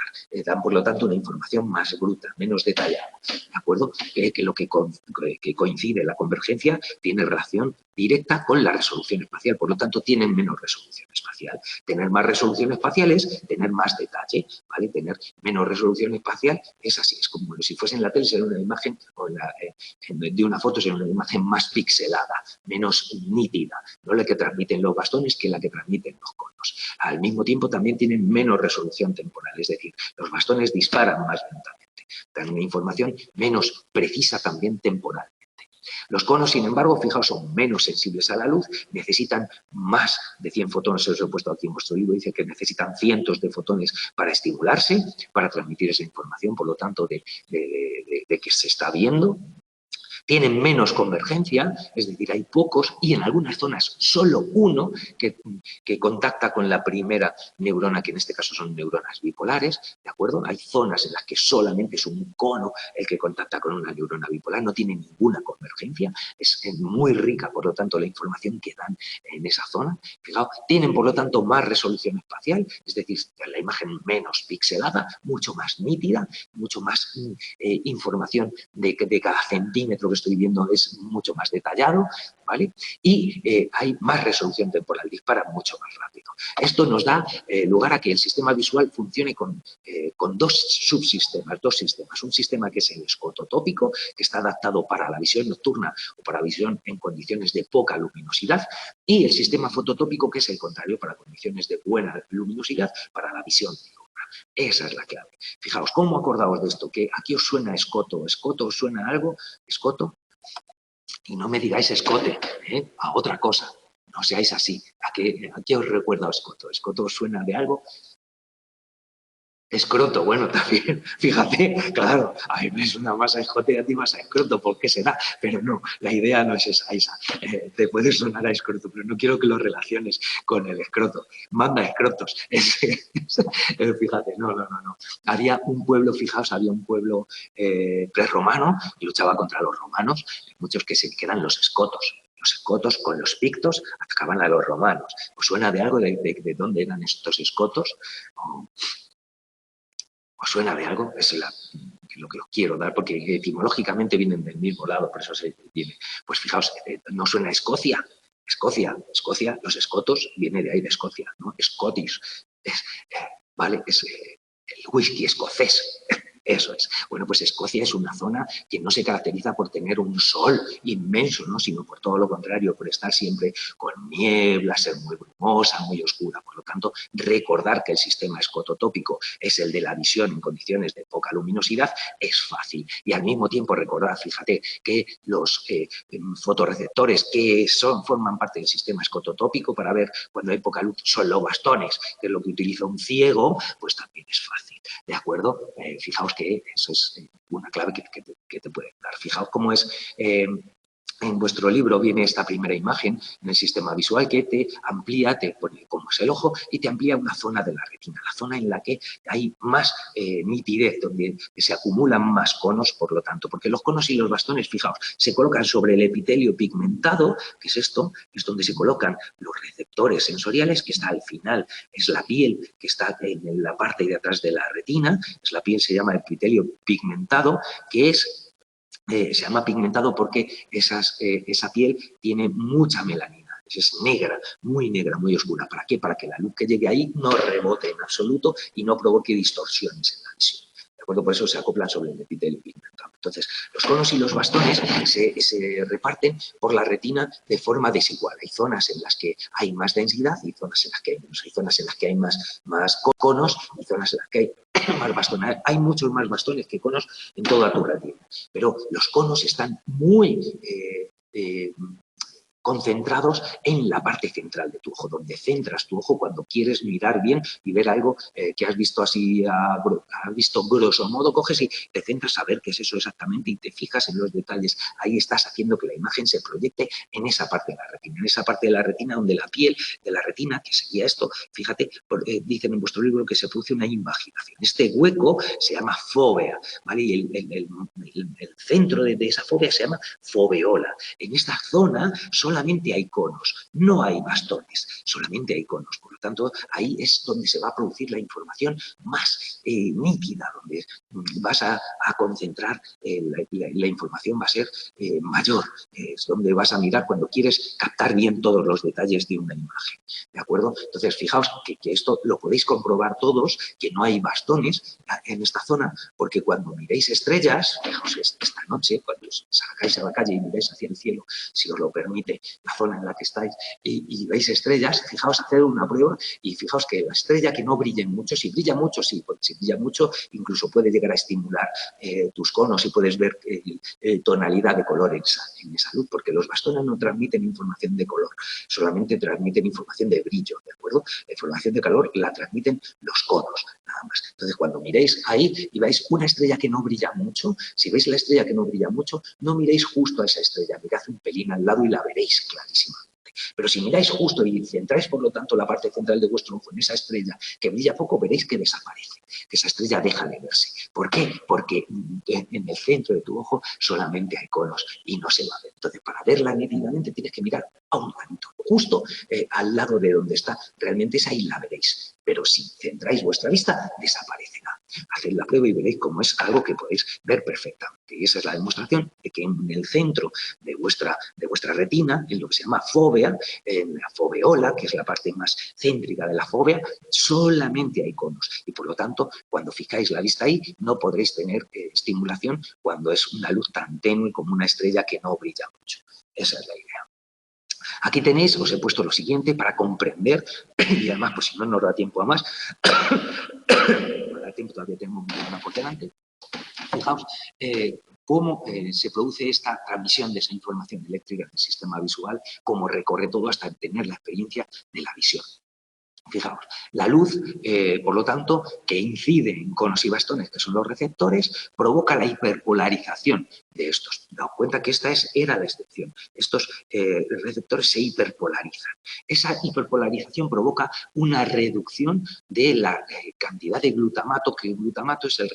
Dan, por lo tanto, una información más bruta, menos detallada, ¿de acuerdo? Que lo que coincide, la convergencia tiene relación directa con la resolución espacial, por lo tanto, tienen menos resolución espacial. Tener más resolución espacial es tener más detalle, ¿vale? Tener menos resolución espacial es así, es como si fuese en la tele, sería una imagen, o de una foto sería una imagen más pixelada, menos nítida, no la que transmiten los bastones que la que transmiten los conos. Al mismo tiempo, también tienen menos resolución temporal, es decir, los bastones disparan más lentamente, dan una información menos precisa también temporalmente. Los conos, sin embargo, fijaos, son menos sensibles a la luz, necesitan más de 100 fotones, os he puesto aquí en vuestro libro, dice que necesitan cientos de fotones para estimularse, para transmitir esa información, por lo tanto, de que se está viendo. Tienen menos convergencia, es decir, hay pocos y en algunas zonas solo uno que contacta con la primera neurona, que en este caso son neuronas bipolares, ¿de acuerdo? Hay zonas en las que solamente es un cono el que contacta con una neurona bipolar, no tiene ninguna convergencia, es muy rica, por lo tanto, la información que dan en esa zona. Fijaos, tienen, por lo tanto, más resolución espacial, es decir, la imagen menos pixelada, mucho más nítida, mucho más información de cada centímetro que estoy viendo es mucho más detallado, ¿vale? Y hay más resolución temporal, dispara mucho más rápido. Esto nos da lugar a que el sistema visual funcione con dos subsistemas, dos sistemas. Un sistema que es el escototópico, que está adaptado para la visión nocturna o para visión en condiciones de poca luminosidad, y el sistema fototópico, que es el contrario, para condiciones de buena luminosidad, para la visión diurna. Esa es la clave. Fijaos, ¿cómo acordaos de esto? Que aquí os suena escoto. ¿Escoto os suena algo? ¿Escoto? Y no me digáis escote, a otra cosa. No seáis así. ¿A qué os recuerda escoto? ¿Escoto os suena de algo? Escroto, bueno, también, fíjate, claro, a mí me suena más a escote y a ti más a escroto, ¿por qué será? Pero no, la idea no es esa, Isa. Te puede sonar a escroto, pero no quiero que lo relaciones con el escroto. Manda escrotos. Fíjate, no. Había un pueblo, fijaos, había un pueblo prerromano y luchaba contra los romanos, muchos que eran los escotos. Los escotos con los pictos atacaban a los romanos. ¿Os suena de algo de dónde eran estos escotos? ¿Os suena de algo? Es lo que os quiero dar, porque etimológicamente vienen del mismo lado, por eso se viene. Pues fijaos, ¿no suena a Escocia? Escocia, los escotos viene de ahí, de Escocia, ¿no? Scottish, ¿vale? Es el whisky escocés. Eso es. Bueno, pues Escocia es una zona que no se caracteriza por tener un sol inmenso, ¿no? Sino por todo lo contrario, por estar siempre con niebla, ser muy brumosa, muy oscura. Por lo tanto, recordar que el sistema escototópico es el de la visión en condiciones de poca luminosidad es fácil. Y al mismo tiempo recordar, fíjate, que los fotorreceptores que forman parte del sistema escototópico para ver cuando hay poca luz son los bastones, que es lo que utiliza un ciego, pues también es fácil. ¿De acuerdo? Fijaos que eso es una clave que te puede dar. Fijaos cómo es en vuestro libro viene esta primera imagen en el sistema visual que te amplía, te pone cómo es el ojo y te amplía una zona de la retina, la zona en la que hay más nitidez, donde se acumulan más conos, por lo tanto, porque los conos y los bastones, fijaos, se colocan sobre el epitelio pigmentado, que es esto, es donde se colocan los receptores sensoriales, que está al final, es la piel que está en la parte de atrás de la retina, es la piel, se llama epitelio pigmentado, que es se llama pigmentado porque esa piel tiene mucha melanina. Es negra, muy oscura. ¿Para qué? Para que la luz que llegue ahí no rebote en absoluto y no provoque distorsiones en la visión. ¿De acuerdo? Por eso se acoplan sobre el epitelio pigmentado. Entonces, los conos y los bastones se reparten por la retina de forma desigual. Hay zonas en las que hay más densidad y zonas en las que hay menos. Hay zonas en las que hay más conos y zonas en las que hay más bastones. Hay muchos más bastones que conos en toda tu retina. Pero los conos están muy concentrados en la parte central de tu ojo, donde centras tu ojo cuando quieres mirar bien y ver algo que has visto así, has visto grosso modo, coges y te centras a ver qué es eso exactamente y te fijas en los detalles. Ahí estás haciendo que la imagen se proyecte en esa parte de la retina, en esa parte de la retina donde la piel de la retina, que sería esto, fíjate, dicen en vuestro libro que se produce una invaginación. Este hueco se llama fóvea, ¿vale? Y el centro de esa fóvea se llama foveola. En esta zona solamente hay conos, no hay bastones, solamente hay conos. Por lo tanto, ahí es donde se va a producir la información más nítida, donde vas a concentrar, la información va a ser mayor, es donde vas a mirar cuando quieres captar bien todos los detalles de una imagen, ¿de acuerdo? Entonces, fijaos que esto lo podéis comprobar todos, que no hay bastones en esta zona, porque cuando miréis estrellas, fijaos esta noche, cuando salgáis a la calle y miréis hacia el cielo, si os lo permite la zona en la que estáis, y veis estrellas, fijaos, hacer una prueba y fijaos que la estrella que no brille mucho, si brilla mucho, sí, porque si brilla mucho, incluso puede llegar a estimular tus conos y puedes ver tonalidad de color en esa luz, porque los bastones no transmiten información de color, solamente transmiten información de brillo, ¿de acuerdo? La información de calor la transmiten los conos, nada más. Entonces, cuando miréis ahí y veis una estrella que no brilla mucho, si veis la estrella que no brilla mucho, no miréis justo a esa estrella, mirad un pelín al lado y la veréis clarísimamente. Pero si miráis justo y centráis, por lo tanto, la parte central de vuestro ojo en esa estrella que brilla poco, veréis que desaparece, que esa estrella deja de verse. ¿Por qué? Porque en el centro de tu ojo solamente hay conos y no se va a ver. Entonces, para verla nítidamente tienes que mirar a un ladito, justo al lado de donde está. Realmente esa ahí la veréis. Pero si centráis vuestra vista, desaparecerá. Haced la prueba y veréis cómo es algo que podéis ver perfectamente. Y esa es la demostración de que en el centro de vuestra retina, en lo que se llama fóvea, en la foveola, que es la parte más céntrica de la fóvea, solamente hay conos. Y por lo tanto, cuando fijáis la vista ahí, no podréis tener estimulación cuando es una luz tan tenue como una estrella que no brilla mucho. Esa es la idea. Aquí tenéis, os he puesto lo siguiente para comprender, y además, pues si no nos da tiempo a más, no da tiempo, todavía tenemos una por delante. Fijaos cómo se produce esta transmisión de esa información eléctrica del sistema visual, cómo recorre todo hasta tener la experiencia de la visión. Fijaos, la luz, por lo tanto, que incide en conos y bastones, que son los receptores, provoca la hiperpolarización de estos. Daos cuenta que esta era la excepción. Estos receptores se hiperpolarizan. Esa hiperpolarización provoca una reducción de la cantidad de glutamato, que el glutamato es el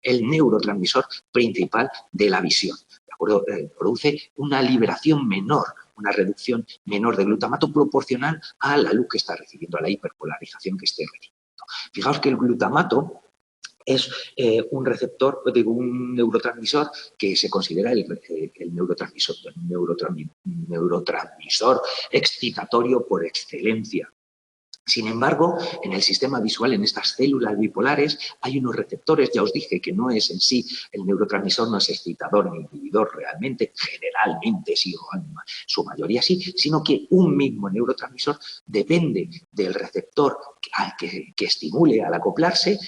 el neurotransmisor principal de la visión. ¿De acuerdo? Produce una liberación menor, una reducción menor de glutamato proporcional a la luz que está recibiendo, a la hiperpolarización que esté recibiendo. Fijaos que el glutamato es un receptor, digo, un neurotransmisor que se considera el neurotransmisor excitatorio por excelencia. Sin embargo, en el sistema visual, en estas células bipolares, hay unos receptores, ya os dije que no es en sí, el neurotransmisor no es excitador ni inhibidor realmente, generalmente sí, o en su mayoría sí, sino que un mismo neurotransmisor depende del receptor que estimule al acoplarse,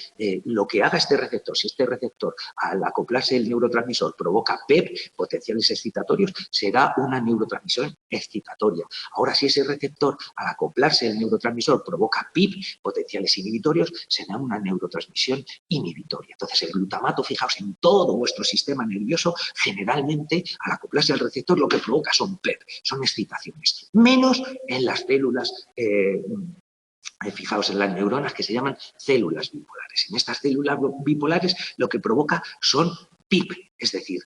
lo que haga este receptor. Si este receptor al acoplarse el neurotransmisor provoca PEP, potenciales excitatorios, será una neurotransmisión excitatoria. Ahora, si ese receptor al acoplarse el neurotransmisor provoca PIP, potenciales inhibitorios, será una neurotransmisión inhibitoria. Entonces, el glutamato, fijaos, en todo vuestro sistema nervioso, generalmente, al acoplarse al receptor, lo que provoca son PEP, son excitaciones, menos en las células fijaos en las neuronas que se llaman células bipolares. En estas células bipolares lo que provoca son PIP, Es decir,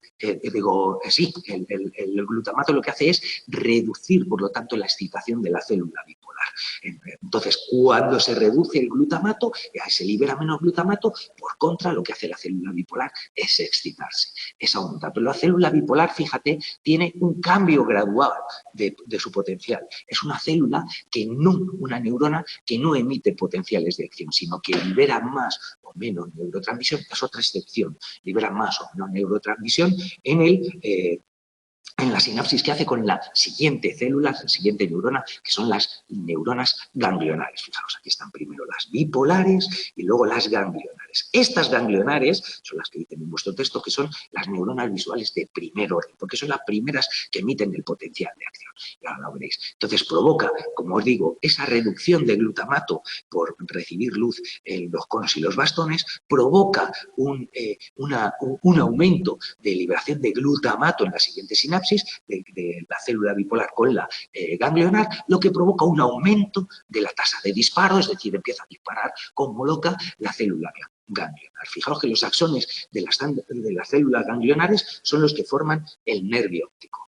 sí, el glutamato lo que hace es reducir, por lo tanto, la excitación de la célula bipolar. Entonces, cuando se reduce el glutamato, se libera menos glutamato, por contra, lo que hace la célula bipolar es excitarse, es aumentar. Pero la célula bipolar, fíjate, tiene un cambio gradual de su potencial. Es una célula que no, una neurona que no emite potenciales de acción, sino que libera más o menos neurotransmisión, es otra excepción, libera más o menos neurotransmisión en la sinapsis que hace con la siguiente célula, la siguiente neurona, que son las neuronas ganglionares. Fijaos, aquí están primero las bipolares y luego las ganglionares. Estas ganglionares son las que dicen en vuestro texto que son las neuronas visuales de primer orden, porque son las primeras que emiten el potencial de acción. Y ahora lo veréis. Entonces provoca, como os digo, esa reducción de glutamato por recibir luz en los conos y los bastones, provoca un aumento de liberación de glutamato en la siguiente sinapsis, de la célula bipolar con la ganglionar, lo que provoca un aumento de la tasa de disparo, es decir, empieza a disparar como loca la célula ganglionar. Fijaos que los axones de las células ganglionares son los que forman el nervio óptico.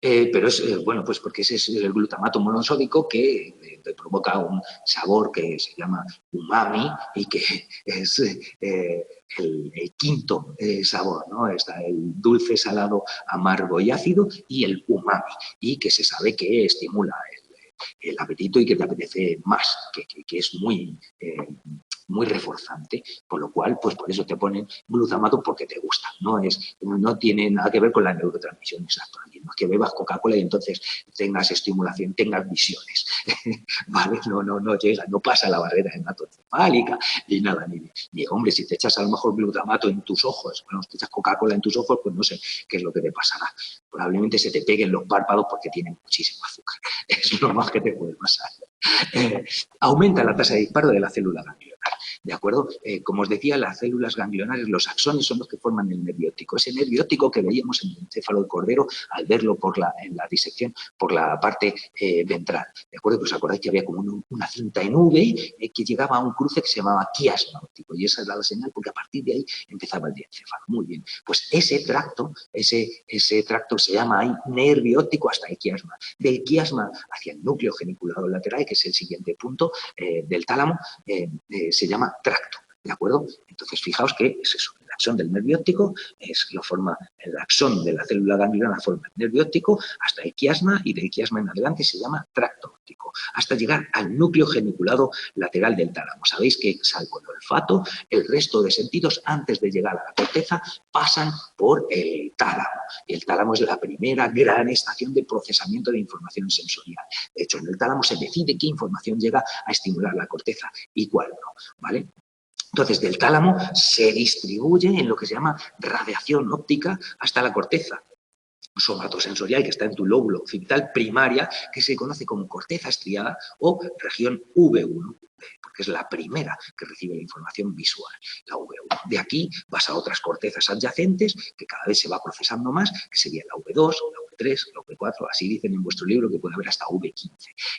Pero es, bueno, pues porque ese es el glutamato monosódico que provoca un sabor que se llama umami y que es el quinto sabor, ¿no? Está el dulce, salado, amargo y ácido y el umami, y que se sabe que estimula el apetito y que te apetece más, que es muy reforzante, por lo cual, pues por eso te ponen glutamato porque te gusta, no tiene nada que ver con la neurotransmisión exacta, no es que bebas Coca-Cola y entonces tengas estimulación, tengas visiones, ¿vale? No llega, no pasa la barrera hematoencefálica ni nada, ni hombre, si te echas a lo mejor glutamato en tus ojos, bueno, si te echas Coca-Cola en tus ojos, pues no sé qué es lo que te pasará, probablemente se te peguen los párpados porque tienen muchísimo azúcar, es lo más que te puede pasar. Aumenta la tasa de disparo de la célula ganglionar. ¿De acuerdo? Como os decía, las células ganglionares, los axones, son los que forman el nervio óptico. Ese nervio óptico que veíamos en el encéfalo de cordero al verlo en la disección por la parte ventral. ¿De acuerdo? Pues os acordáis que había como una cinta en V que llegaba a un cruce que se llamaba quiasma óptico, y esa era la señal porque a partir de ahí empezaba el diencéfalo. Muy bien. Pues ese tracto se llama ahí nervio óptico hasta el quiasma. Del quiasma hacia el núcleo geniculado lateral, que es el siguiente punto del tálamo, se llama tracto, ¿de acuerdo? Entonces, fijaos que es eso, el axón del nervio óptico lo forma el axón de la célula ganglionar, forma el nervio óptico hasta el quiasma, y del quiasma en adelante se llama tracto óptico, hasta llegar al núcleo geniculado lateral del tálamo. Sabéis que, salvo el olfato, el resto de sentidos, antes de llegar a la corteza, pasan por el tálamo. Y el tálamo es la primera gran estación de procesamiento de información sensorial. De hecho, en el tálamo se decide qué información llega a estimular la corteza y cuál no, ¿vale? Entonces, del tálamo se distribuye en lo que se llama radiación óptica hasta la corteza somatosensorial, que está en tu lóbulo occipital primaria, que se conoce como corteza estriada o región V1, porque es la primera que recibe la información visual, la V1. De aquí vas a otras cortezas adyacentes, que cada vez se va procesando más, que sería la V2, la V3, la V4, así dicen en vuestro libro que puede haber hasta V15.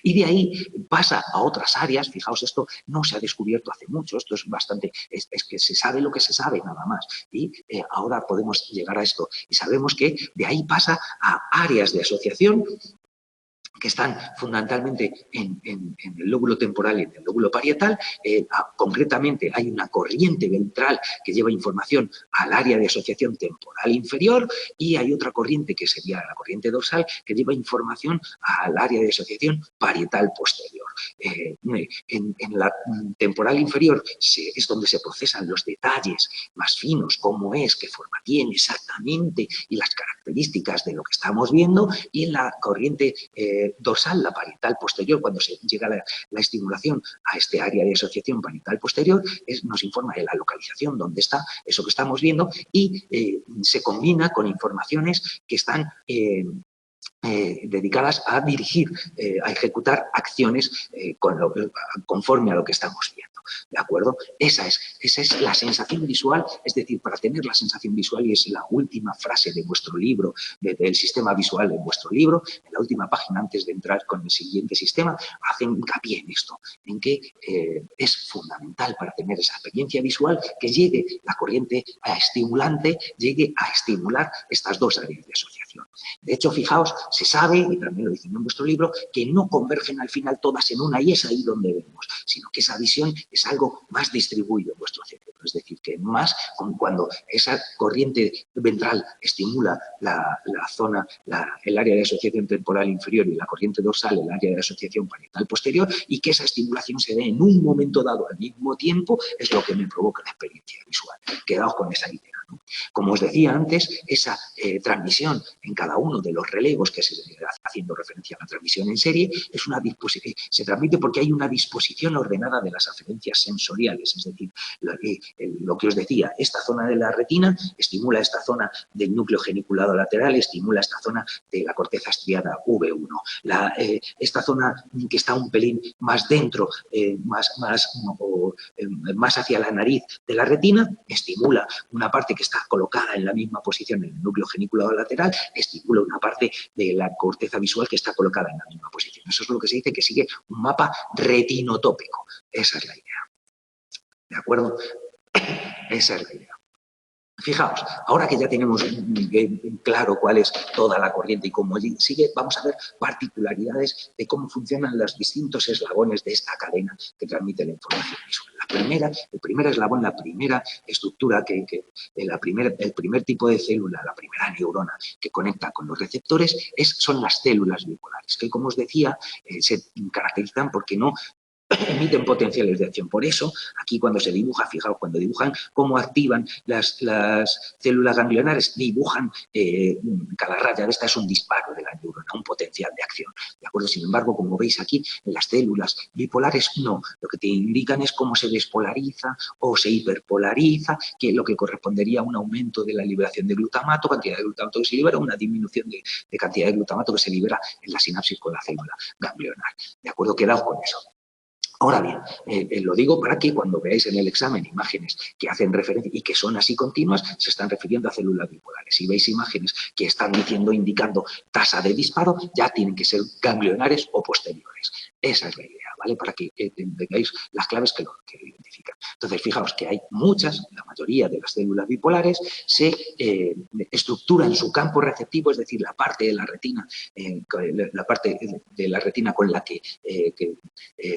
Y de ahí pasa a otras áreas, fijaos, esto no se ha descubierto hace mucho, esto es bastante, es que se sabe lo que se sabe nada más, y ahora podemos llegar a esto, y sabemos que de ahí pasa a áreas de asociación que están fundamentalmente en el lóbulo temporal y en el lóbulo parietal. Concretamente, hay una corriente ventral que lleva información al área de asociación temporal inferior, y hay otra corriente, que sería la corriente dorsal, que lleva información al área de asociación parietal posterior. En la temporal inferior es donde se procesan los detalles más finos, cómo es, qué forma tiene exactamente y las características de lo que estamos viendo, y en la corriente dorsal, la parietal posterior, cuando se llega la estimulación a este área de asociación parietal posterior, nos informa de la localización, dónde está eso que estamos viendo, y se combina con informaciones que están dedicadas a dirigir, a ejecutar acciones conforme a lo que estamos viendo. ¿De acuerdo? Esa es la sensación visual, es decir, para tener la sensación visual, y es la última frase de vuestro libro, del sistema visual de vuestro libro, en la última página antes de entrar con el siguiente sistema, hacen hincapié en esto, en que es fundamental para tener esa experiencia visual que llegue la corriente estimulante, llegue a estimular estas dos áreas de asociación. De hecho, fijaos, se sabe, y también lo dicen en vuestro libro, que no convergen al final todas en una y es ahí donde vemos, sino que esa visión es algo más distribuido en vuestro cerebro. Es decir, que más cuando esa corriente ventral estimula la zona, el área de asociación temporal inferior y la corriente dorsal, el área de asociación parietal posterior, y que esa estimulación se dé en un momento dado al mismo tiempo, es lo que me provoca la experiencia visual. Quedaos con esa idea, ¿no? Como os decía antes, esa transmisión en cada uno de los relevos, que se haciendo referencia a la transmisión en serie, es una disposición, se transmite porque hay una disposición ordenada de las aferencias sensoriales, es decir, lo que os decía, esta zona de la retina estimula esta zona del núcleo geniculado lateral, estimula esta zona de la corteza estriada V1. Esta zona que está un pelín más dentro, más hacia la nariz de la retina, estimula una parte que está colocada en la misma posición en el núcleo geniculado lateral, estimula una parte de la corteza visual que está colocada en la misma posición. Eso es lo que se dice que sigue un mapa retinotópico. Esa es la idea. ¿De acuerdo? Esa es la idea. Fijaos, ahora que ya tenemos claro cuál es toda la corriente y cómo sigue, vamos a ver particularidades de cómo funcionan los distintos eslabones de esta cadena que transmite la información visual. El primer eslabón, la primera estructura, el primer tipo de célula, la primera neurona que conecta con los receptores son las células bipolares, que como os decía, se caracterizan porque no emiten potenciales de acción. Por eso, aquí cuando se dibuja, fijaos, cuando dibujan cómo activan las células ganglionares, dibujan cada raya de esta es un disparo de la neurona, un potencial de acción. ¿De acuerdo? Sin embargo, como veis aquí, en las células bipolares no. Lo que te indican es cómo se despolariza o se hiperpolariza, que lo que correspondería a un aumento de la liberación de glutamato, cantidad de glutamato que se libera, una disminución de cantidad de glutamato que se libera en la sinapsis con la célula ganglionar. ¿De acuerdo? Quedaos con eso. Ahora bien, lo digo para que cuando veáis en el examen imágenes que hacen referencia y que son así continuas, se están refiriendo a células bipolares. Si veis imágenes que están indicando tasa de disparo, ya tienen que ser ganglionares o posteriores. Esa es la idea, ¿vale? Para que tengáis las claves que lo identifican. Entonces, fijaos que hay la mayoría de las células bipolares se estructuran su campo receptivo, es decir, la parte de la retina, con la que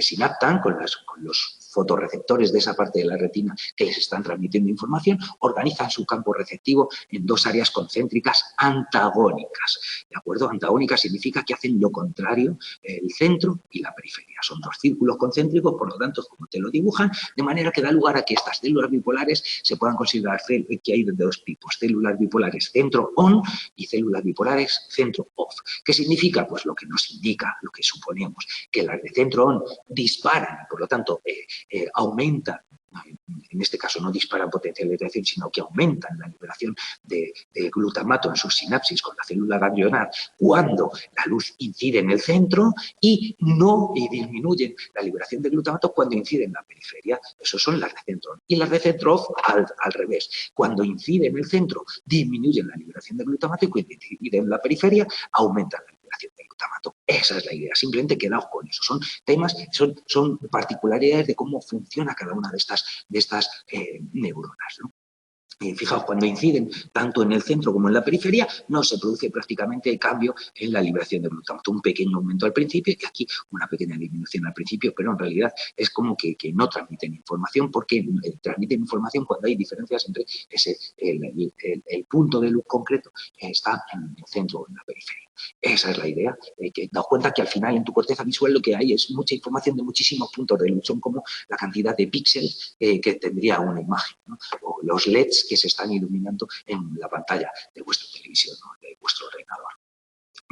sinaptan, con los fotorreceptores de esa parte de la retina que les están transmitiendo información, organizan su campo receptivo en dos áreas concéntricas antagónicas. ¿De acuerdo? Antagónicas significa que hacen lo contrario el centro y la periferia. Son dos círculos concéntricos, por lo tanto, como te lo dibujan, de manera que da lugar a que estas células bipolares se puedan considerar que hay de dos tipos, células bipolares centro-on y células bipolares centro-off. ¿Qué significa? Pues lo que nos indica, lo que suponemos, que las de centro-on disparan y, por lo tanto, aumentan, en este caso no disparan potenciales de acción, sino que aumentan la liberación de glutamato en sus sinapsis con la célula ganglionar cuando la luz incide en el centro y disminuyen la liberación de glutamato cuando incide en la periferia. Esos son las de centro. Y las de centro al revés. Cuando incide en el centro, disminuyen la liberación de glutamato y cuando incide en la periferia, aumentan la liberación de glutamato. Esa es la idea. Simplemente quedaos con eso. Son temas, son particularidades de cómo funciona cada una de estas neuronas, ¿no? Fijaos, cuando inciden tanto en el centro como en la periferia, no se produce prácticamente cambio en la liberación de glutamato. Un pequeño aumento al principio y aquí una pequeña disminución al principio, pero en realidad es como que no transmiten información porque transmiten información cuando hay diferencias entre el punto de luz concreto que está en el centro o en la periferia. Esa es la idea, que daos cuenta que al final en tu corteza visual lo que hay es mucha información de muchísimos puntos de luz, son como la cantidad de píxeles que tendría una imagen, ¿no? O los LEDs que se están iluminando en la pantalla de vuestra televisión, ¿no? De vuestro ordenador.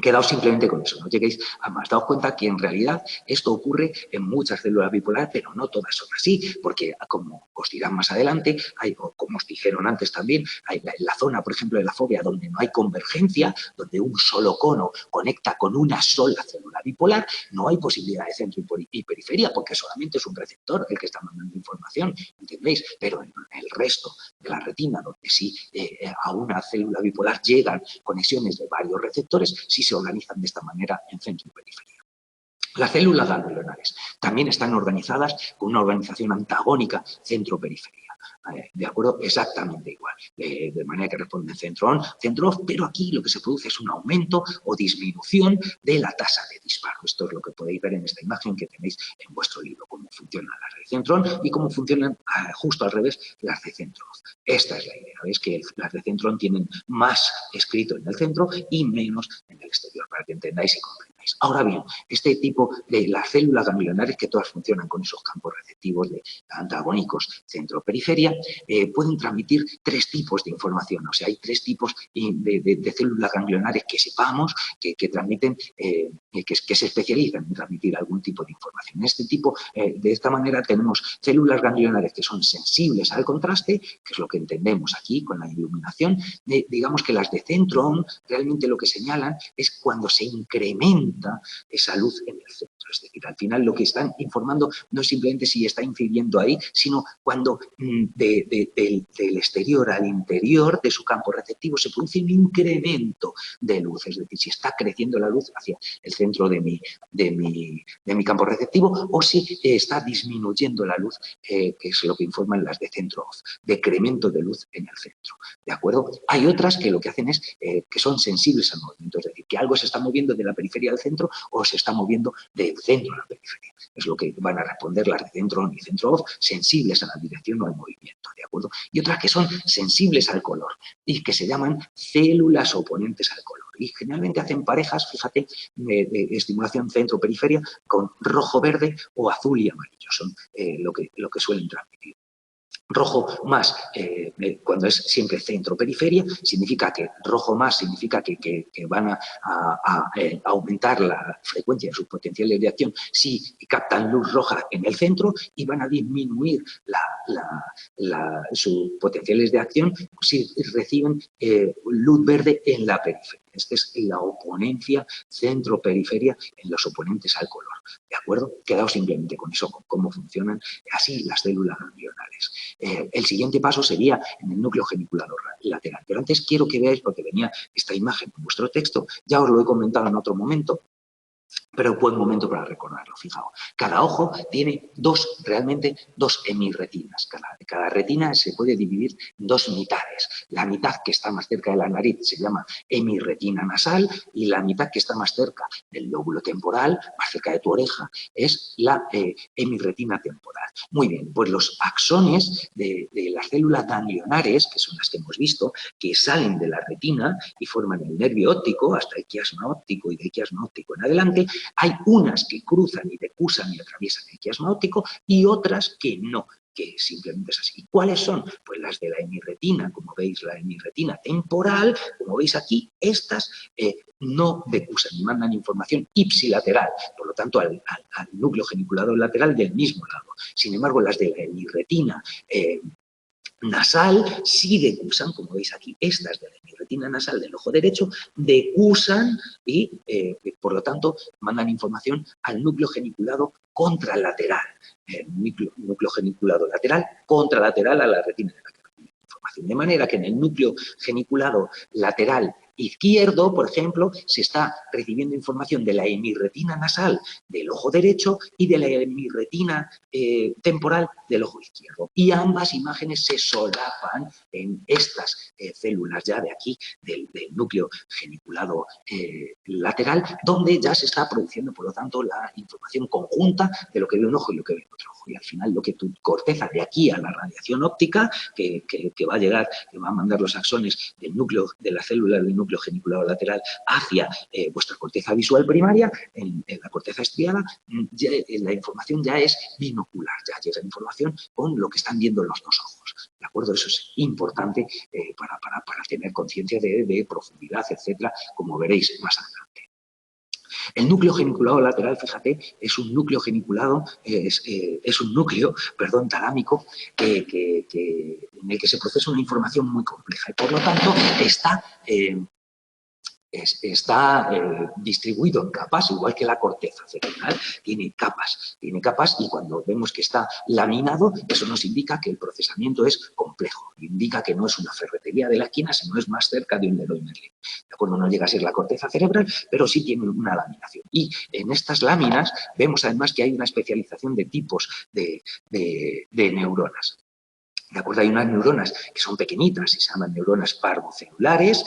Quedaos simplemente con eso, no lleguéis a más. Daos cuenta que en realidad esto ocurre en muchas células bipolares, pero no todas son así, porque como os dirán más adelante, hay, o como os dijeron antes también, hay la zona, por ejemplo, de la fobia donde no hay convergencia, donde un solo cono conecta con una sola célula bipolar, no hay posibilidad de centro y periferia, porque solamente es un receptor el que está mandando información, ¿entendéis? Pero en el resto de la retina, donde sí a una célula bipolar llegan conexiones de varios receptores, sí se organizan de esta manera en centro y periferia. Las células ganglionares también están organizadas con una organización antagónica centro-periferia. ¿De acuerdo? Exactamente igual. De manera que responden centro-on, centro-off, pero aquí lo que se produce es un aumento o disminución de la tasa de disparo. Esto es lo que podéis ver en esta imagen que tenéis en vuestro libro, cómo funcionan las de centro-on y cómo funcionan justo al revés las de centro-off. Esta es la idea. Veis que las de centro-on tienen más escrito en el centro y menos en el exterior, para que entendáis y comprendáis. Ahora bien, este tipo de las células ganglionares, que todas funcionan con esos campos receptivos de antagónicos centro-periferia, pueden transmitir tres tipos de información. O sea, hay tres tipos de células ganglionares que sepamos que transmiten, que se especializan en transmitir algún tipo de información. De esta manera tenemos células ganglionares que son sensibles al contraste, que es lo que entendemos aquí con la iluminación. Digamos que las de centro-on realmente lo que señalan es cuando se incrementa esa luz en el centro. Es decir, al final lo que están informando no es simplemente si está incidiendo ahí, sino cuando del exterior al interior de su campo receptivo se produce un incremento de luz. Es decir, si está creciendo la luz hacia el centro de mi campo receptivo o si está disminuyendo la luz, que es lo que informan las de centro-off, decremento de luz en el centro. ¿De acuerdo? Hay otras que lo que hacen es que son sensibles al movimiento, es decir, que algo se está moviendo de la periferia al centro o se está moviendo del centro a la periferia. Es lo que van a responder las de centro-on y centro-off, sensibles a la dirección o al movimiento, ¿de acuerdo? Y otras que son sensibles al color y que se llaman células oponentes al color. Y generalmente hacen parejas, fíjate, de estimulación centro-periferia con rojo-verde o azul y amarillo. Son lo que suelen transmitir. Rojo más, cuando es siempre centro-periferia, significa que rojo más significa que van a aumentar la frecuencia de sus potenciales de acción si captan luz roja en el centro y van a disminuir sus potenciales de acción si reciben luz verde en la periferia. Esta es la oponencia centro-periferia en los oponentes al color. ¿De acuerdo? Quedaos simplemente con eso, con cómo funcionan así las células ganglionares. El siguiente paso sería en el núcleo geniculado lateral. Pero antes quiero que veáis, porque venía esta imagen en vuestro texto, ya os lo he comentado en otro momento, pero buen momento para recordarlo, fijaos. Cada ojo tiene realmente dos hemirretinas. Cada retina se puede dividir en dos mitades. La mitad que está más cerca de la nariz se llama hemirretina nasal y la mitad que está más cerca del lóbulo temporal, más cerca de tu oreja, es la hemirretina temporal. Muy bien, pues los axones de las células ganglionares, que son las que hemos visto, que salen de la retina y forman el nervio óptico, hasta el quiasma óptico y del quiasma óptico en adelante, hay unas que cruzan y decusan y atraviesan el quiasma óptico y otras que no, que simplemente es así. ¿Cuáles son? Pues las de la hemirretina, como veis, la hemirretina temporal, como veis aquí, estas no decusan ni mandan información ipsilateral, por lo tanto al núcleo geniculado lateral del mismo lado. Sin embargo, las de la hemirretina nasal sí decusan, como veis aquí, estas de la hemirretina nasal del ojo derecho, decusan y, por lo tanto, mandan información al núcleo geniculado contralateral. Núcleo geniculado lateral, contralateral a la retina de la información. De manera que en el núcleo geniculado lateral izquierdo, por ejemplo, se está recibiendo información de la hemirretina nasal del ojo derecho y de la hemirretina temporal del ojo izquierdo. Y ambas imágenes se solapan en estas células ya de aquí, del núcleo geniculado lateral, donde ya se está produciendo, por lo tanto, la información conjunta de lo que ve un ojo y lo que ve otro ojo. Y al final, lo que tu corteza de aquí a la radiación óptica, que va a llegar, que va a mandar los axones del núcleo, de la célula del núcleo geniculado lateral hacia vuestra corteza visual primaria, en la corteza estriada, la información ya es binocular, ya llega información con lo que están viendo los dos ojos. ¿De acuerdo? Eso es importante para tener conciencia de profundidad, etcétera, como veréis más adelante. El núcleo geniculado lateral, fíjate, es un núcleo geniculado, es un núcleo, perdón, talámico, en el que se procesa una información muy compleja y, por lo tanto, está distribuido en capas, igual que la corteza cerebral, tiene capas y cuando vemos que está laminado, eso nos indica que el procesamiento es complejo, indica que no es una ferretería de la esquina, sino es más cerca de un Leroy Merlin. ¿De acuerdo? No llega a ser la corteza cerebral, pero sí tiene una laminación. Y en estas láminas vemos además que hay una especialización de tipos de neuronas. ¿De acuerdo? Hay unas neuronas que son pequeñitas y se llaman neuronas parvocelulares,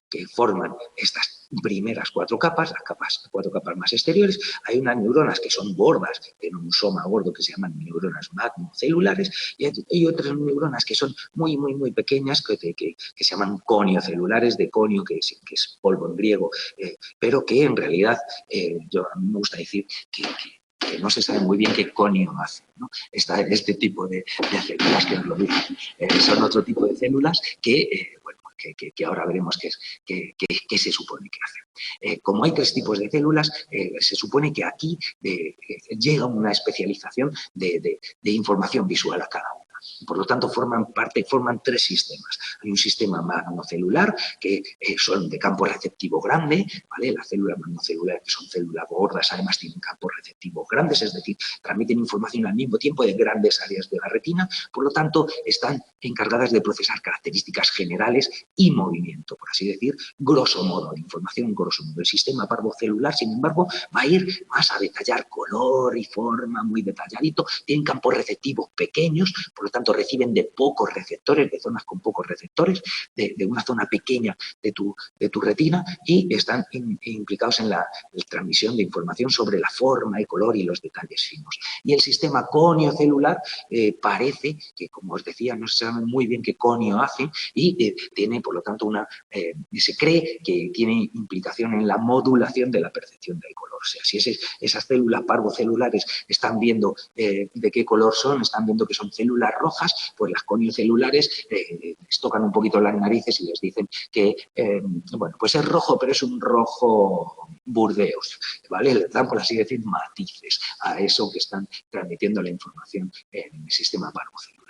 que forman estas primeras cuatro capas, las cuatro capas más exteriores. Hay unas neuronas que son gordas, que tienen un soma gordo que se llaman neuronas magnocelulares, y hay otras neuronas que son muy, muy, muy pequeñas que se llaman coniocelulares, de conio, que es polvo en griego, pero que en realidad, a mí me gusta decir que no se sabe muy bien qué conio hace, ¿no? Este tipo de células que nos lo dicen. Son otro tipo de células que, bueno, que ahora veremos qué se supone que hacen. Como hay tres tipos de células, se supone que aquí llega una especialización de información visual a cada una. Por lo tanto, forman tres sistemas. Hay un sistema magnocelular, que son de campo receptivo grande, ¿vale? Las células magnocelulares, que son células gordas, además tienen campos receptivos grandes, es decir, transmiten información al mismo tiempo de grandes áreas de la retina, por lo tanto, están encargadas de procesar características generales y movimiento, por así decir, grosso modo, información grosso modo. El sistema parvocelular, sin embargo, va a ir más a detallar color y forma muy detalladito, tienen campos receptivos pequeños, por lo tanto reciben de pocos receptores, de zonas con pocos receptores, de una zona pequeña de tu retina, y están implicados en la transmisión de información sobre la forma, el color y los detalles finos. Y el sistema coniocelular parece que, como os decía, no se sabe muy bien qué conio hace y tiene, por lo tanto, se cree que tiene implicación en la modulación de la percepción del color. O sea, si esas células parvocelulares están viendo de qué color son, están viendo que son células rojas, pues las coniocelulares les tocan un poquito las narices y les dicen que, bueno, pues es rojo, pero es un rojo burdeos, ¿vale? Le dan, por así decir, matices a eso que están transmitiendo la información en el sistema parvocelular.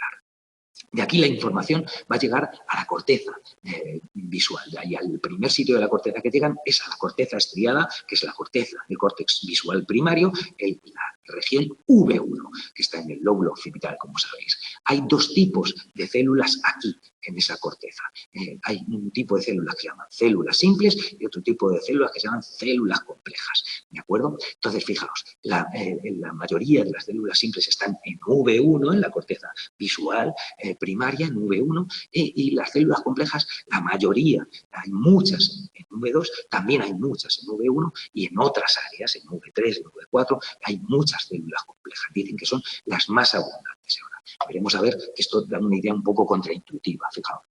De aquí la información va a llegar a la corteza visual. De ahí al primer sitio de la corteza que llegan es a la corteza estriada, que es la corteza, el córtex visual primario, la región V1, que está en el lóbulo occipital, como sabéis. Hay dos tipos de células aquí, en esa corteza. Hay un tipo de células que se llaman células simples y otro tipo de células que se llaman células complejas, ¿de acuerdo? Entonces, fijaos, la mayoría de las células simples están en V1, en la corteza visual primaria, en V1, y las células complejas, la mayoría, hay muchas en V2, también hay muchas en V1 y en otras áreas, en V3, en V4, hay muchas células complejas. Dicen que son las más abundantes ahora. Veremos a ver que esto da una idea un poco contraintuitiva, fijaos.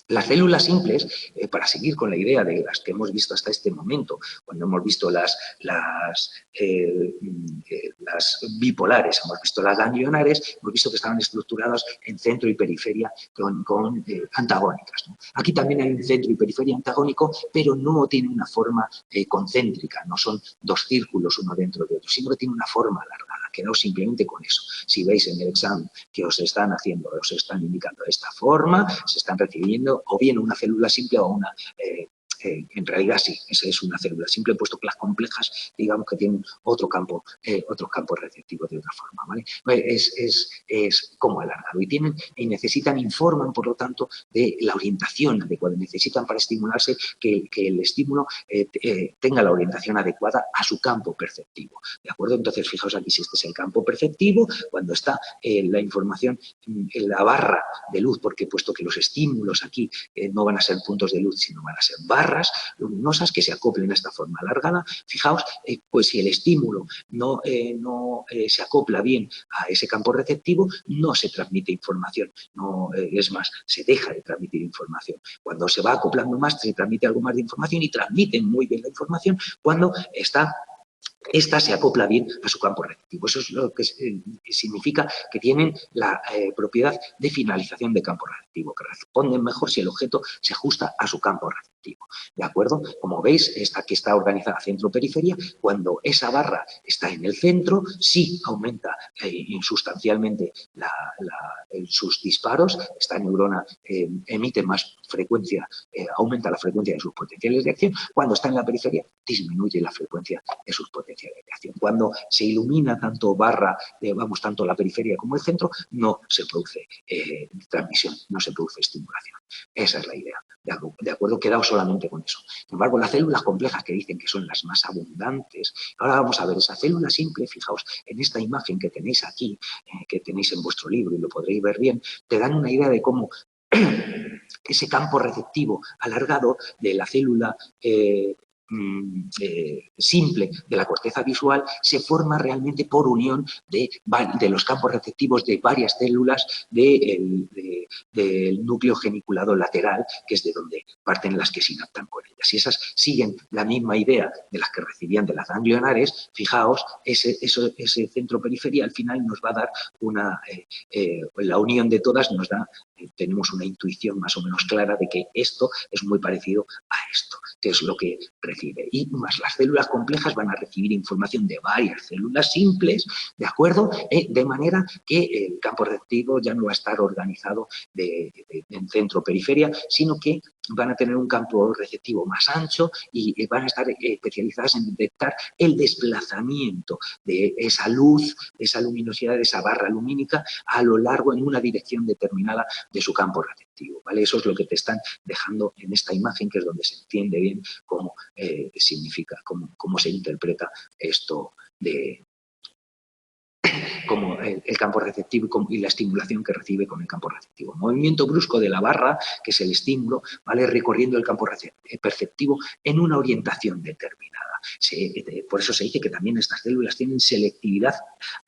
Las células simples, para seguir con la idea de las que hemos visto hasta este momento, cuando hemos visto las bipolares, hemos visto las ganglionares, hemos visto que estaban estructuradas en centro y periferia con antagónicas, ¿no? Aquí también hay un centro y periferia antagónico, pero no tiene una forma concéntrica, no son dos círculos uno dentro de otro, sino tiene una forma alargada. Quedaos simplemente con eso. Si veis en el examen que os están haciendo, os están indicando esta forma, se están recibiendo o bien una célula simple o una... en realidad sí, esa es una célula simple, puesto que las complejas, digamos que tienen otro campo receptivo de otra forma, ¿vale? Es como alargado y necesitan, informan, por lo tanto, de la orientación adecuada. Necesitan para estimularse que el estímulo tenga la orientación adecuada a su campo perceptivo, ¿de acuerdo? Entonces, fijaos aquí, si este es el campo perceptivo, cuando está la información en la barra de luz, porque puesto que los estímulos aquí no van a ser puntos de luz, sino van a ser barras luminosas que se acoplen a esta forma alargada. Fijaos, pues si el estímulo no se acopla bien a ese campo receptivo, no se transmite información, es más, se deja de transmitir información. Cuando se va acoplando más, se transmite algo más de información y transmiten muy bien la información cuando está esta se acopla bien a su campo receptivo. Eso es lo que significa que tienen la propiedad de finalización de campo receptivo, que responden mejor si el objeto se ajusta a su campo receptivo. ¿De acuerdo? Como veis, esta que está organizada centro-periferia, cuando esa barra está en el centro, sí aumenta insustancialmente sus disparos. Esta neurona emite más frecuencia, aumenta la frecuencia de sus potenciales de acción. Cuando está en la periferia, disminuye la frecuencia de sus potenciales de acción. Cuando se ilumina tanto barra, tanto la periferia como el centro, no se produce transmisión, no se produce estimulación. Esa es la idea. ¿De acuerdo? Quedado solamente con eso. Sin embargo, las células complejas que dicen que son las más abundantes, ahora vamos a ver esa célula simple, fijaos, en esta imagen que tenéis aquí, que tenéis en vuestro libro y lo podréis ver bien, te dan una idea de cómo ese campo receptivo alargado de la célula simple de la corteza visual se forma realmente por unión de los campos receptivos de varias células del núcleo geniculado lateral, que es de donde parten las que sinaptan con ellas. Si esas siguen la misma idea de las que recibían de las ganglionares, fijaos, ese centro periferia al final nos va a dar la unión de todas nos da, tenemos una intuición más o menos clara de que esto es muy parecido a esto, que es lo que recibe. Y más las células complejas van a recibir información de varias células simples, ¿de acuerdo? De manera que el campo receptivo ya no va a estar organizado en centro-periferia, sino que van a tener un campo receptivo más ancho y van a estar especializadas en detectar el desplazamiento de esa luz, de esa luminosidad, de esa barra lumínica a lo largo en una dirección determinada de su campo receptivo, ¿vale? Eso es lo que te están dejando en esta imagen, que es donde se entiende bien cómo significa, cómo se interpreta esto de como el campo receptivo y la estimulación que recibe con el campo receptivo. Movimiento brusco de la barra, que es el estímulo, ¿vale? Recorriendo el campo perceptivo en una orientación determinada. Por eso se dice que también estas células tienen selectividad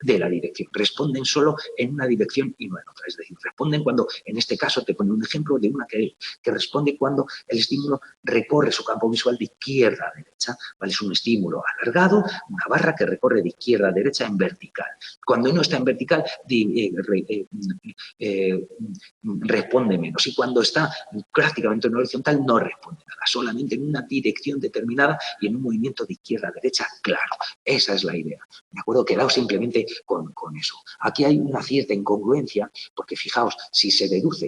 de la dirección. Responden solo en una dirección y no en otra. Es decir, responden cuando, en este caso, te pone un ejemplo de una que responde cuando el estímulo recorre su campo visual de izquierda a derecha, ¿vale? Es un estímulo alargado, una barra que recorre de izquierda a derecha en vertical. Cuando no está en vertical, responde menos. Y cuando está prácticamente en horizontal, no responde nada. Solamente en una dirección determinada y en un movimiento de izquierda a derecha, claro. Esa es la idea. ¿De acuerdo? Quedado simplemente con eso. Aquí hay una cierta incongruencia, porque fijaos, si se deduce,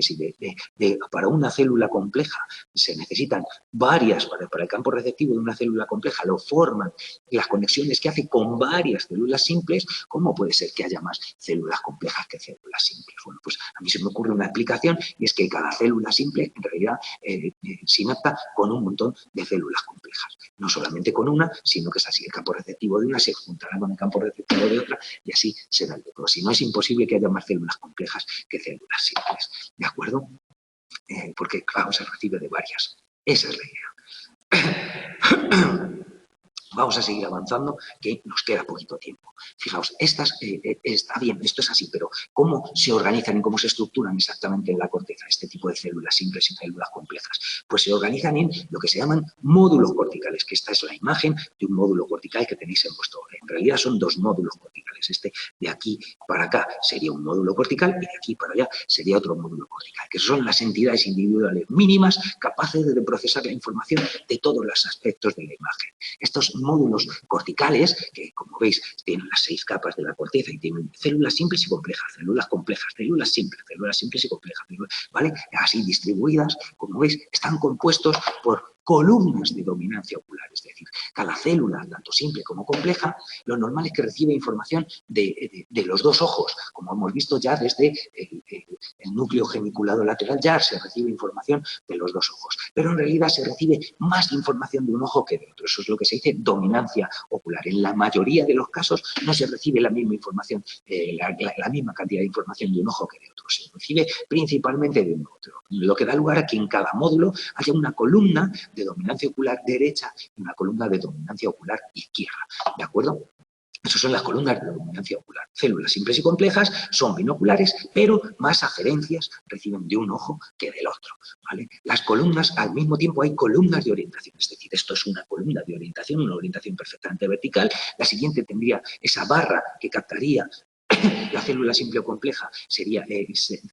para una célula compleja se necesitan varias, para el campo receptivo de una célula compleja, lo forman las conexiones que hace con varias células simples, ¿cómo puede ser que haya más células complejas que células simples? Bueno, pues a mí se me ocurre una explicación y es que cada célula simple en realidad sinapta con un montón de células complejas. No solamente con una, sino que es así. El campo receptivo de una se juntará con el campo receptivo de otra y así será el de todo. Si no, es imposible que haya más células complejas que células simples. ¿De acuerdo? Porque, claro, se recibe de varias. Esa es la idea. Vamos a seguir avanzando, que nos queda poquito tiempo. Fijaos, está bien, esto es así, pero ¿cómo se organizan y cómo se estructuran exactamente en la corteza este tipo de células simples y células complejas? Pues se organizan en lo que se llaman módulos corticales, que esta es la imagen de un módulo cortical que tenéis en vuestro... En realidad son dos módulos corticales. Este de aquí para acá sería un módulo cortical y de aquí para allá sería otro módulo cortical, que son las entidades individuales mínimas capaces de procesar la información de todos los aspectos de la imagen. Estos módulos corticales, que como veis tienen las 6 capas de la corteza y tienen células simples y complejas, células complejas, células simples y complejas, ¿vale? Así distribuidas, como veis, están compuestos por columnas de dominancia ocular, es decir, cada célula, tanto simple como compleja, lo normal es que recibe información de los dos ojos, como hemos visto ya desde el núcleo geniculado lateral, ya se recibe información de los dos ojos, pero en realidad se recibe más información de un ojo que de otro. Eso es lo que se dice dominancia ocular. En la mayoría de los casos no se recibe la misma información, la misma cantidad de información de un ojo que de otro, se recibe principalmente de un otro, lo que da lugar a que en cada módulo haya una columna de dominancia ocular derecha y una columna de dominancia ocular izquierda, ¿de acuerdo? Esas son las columnas de dominancia ocular. Células simples y complejas son binoculares, pero más aferencias reciben de un ojo que del otro, ¿vale? Las columnas, al mismo tiempo hay columnas de orientación, es decir, esto es una columna de orientación, una orientación perfectamente vertical. La siguiente tendría esa barra que captaría la célula simple o compleja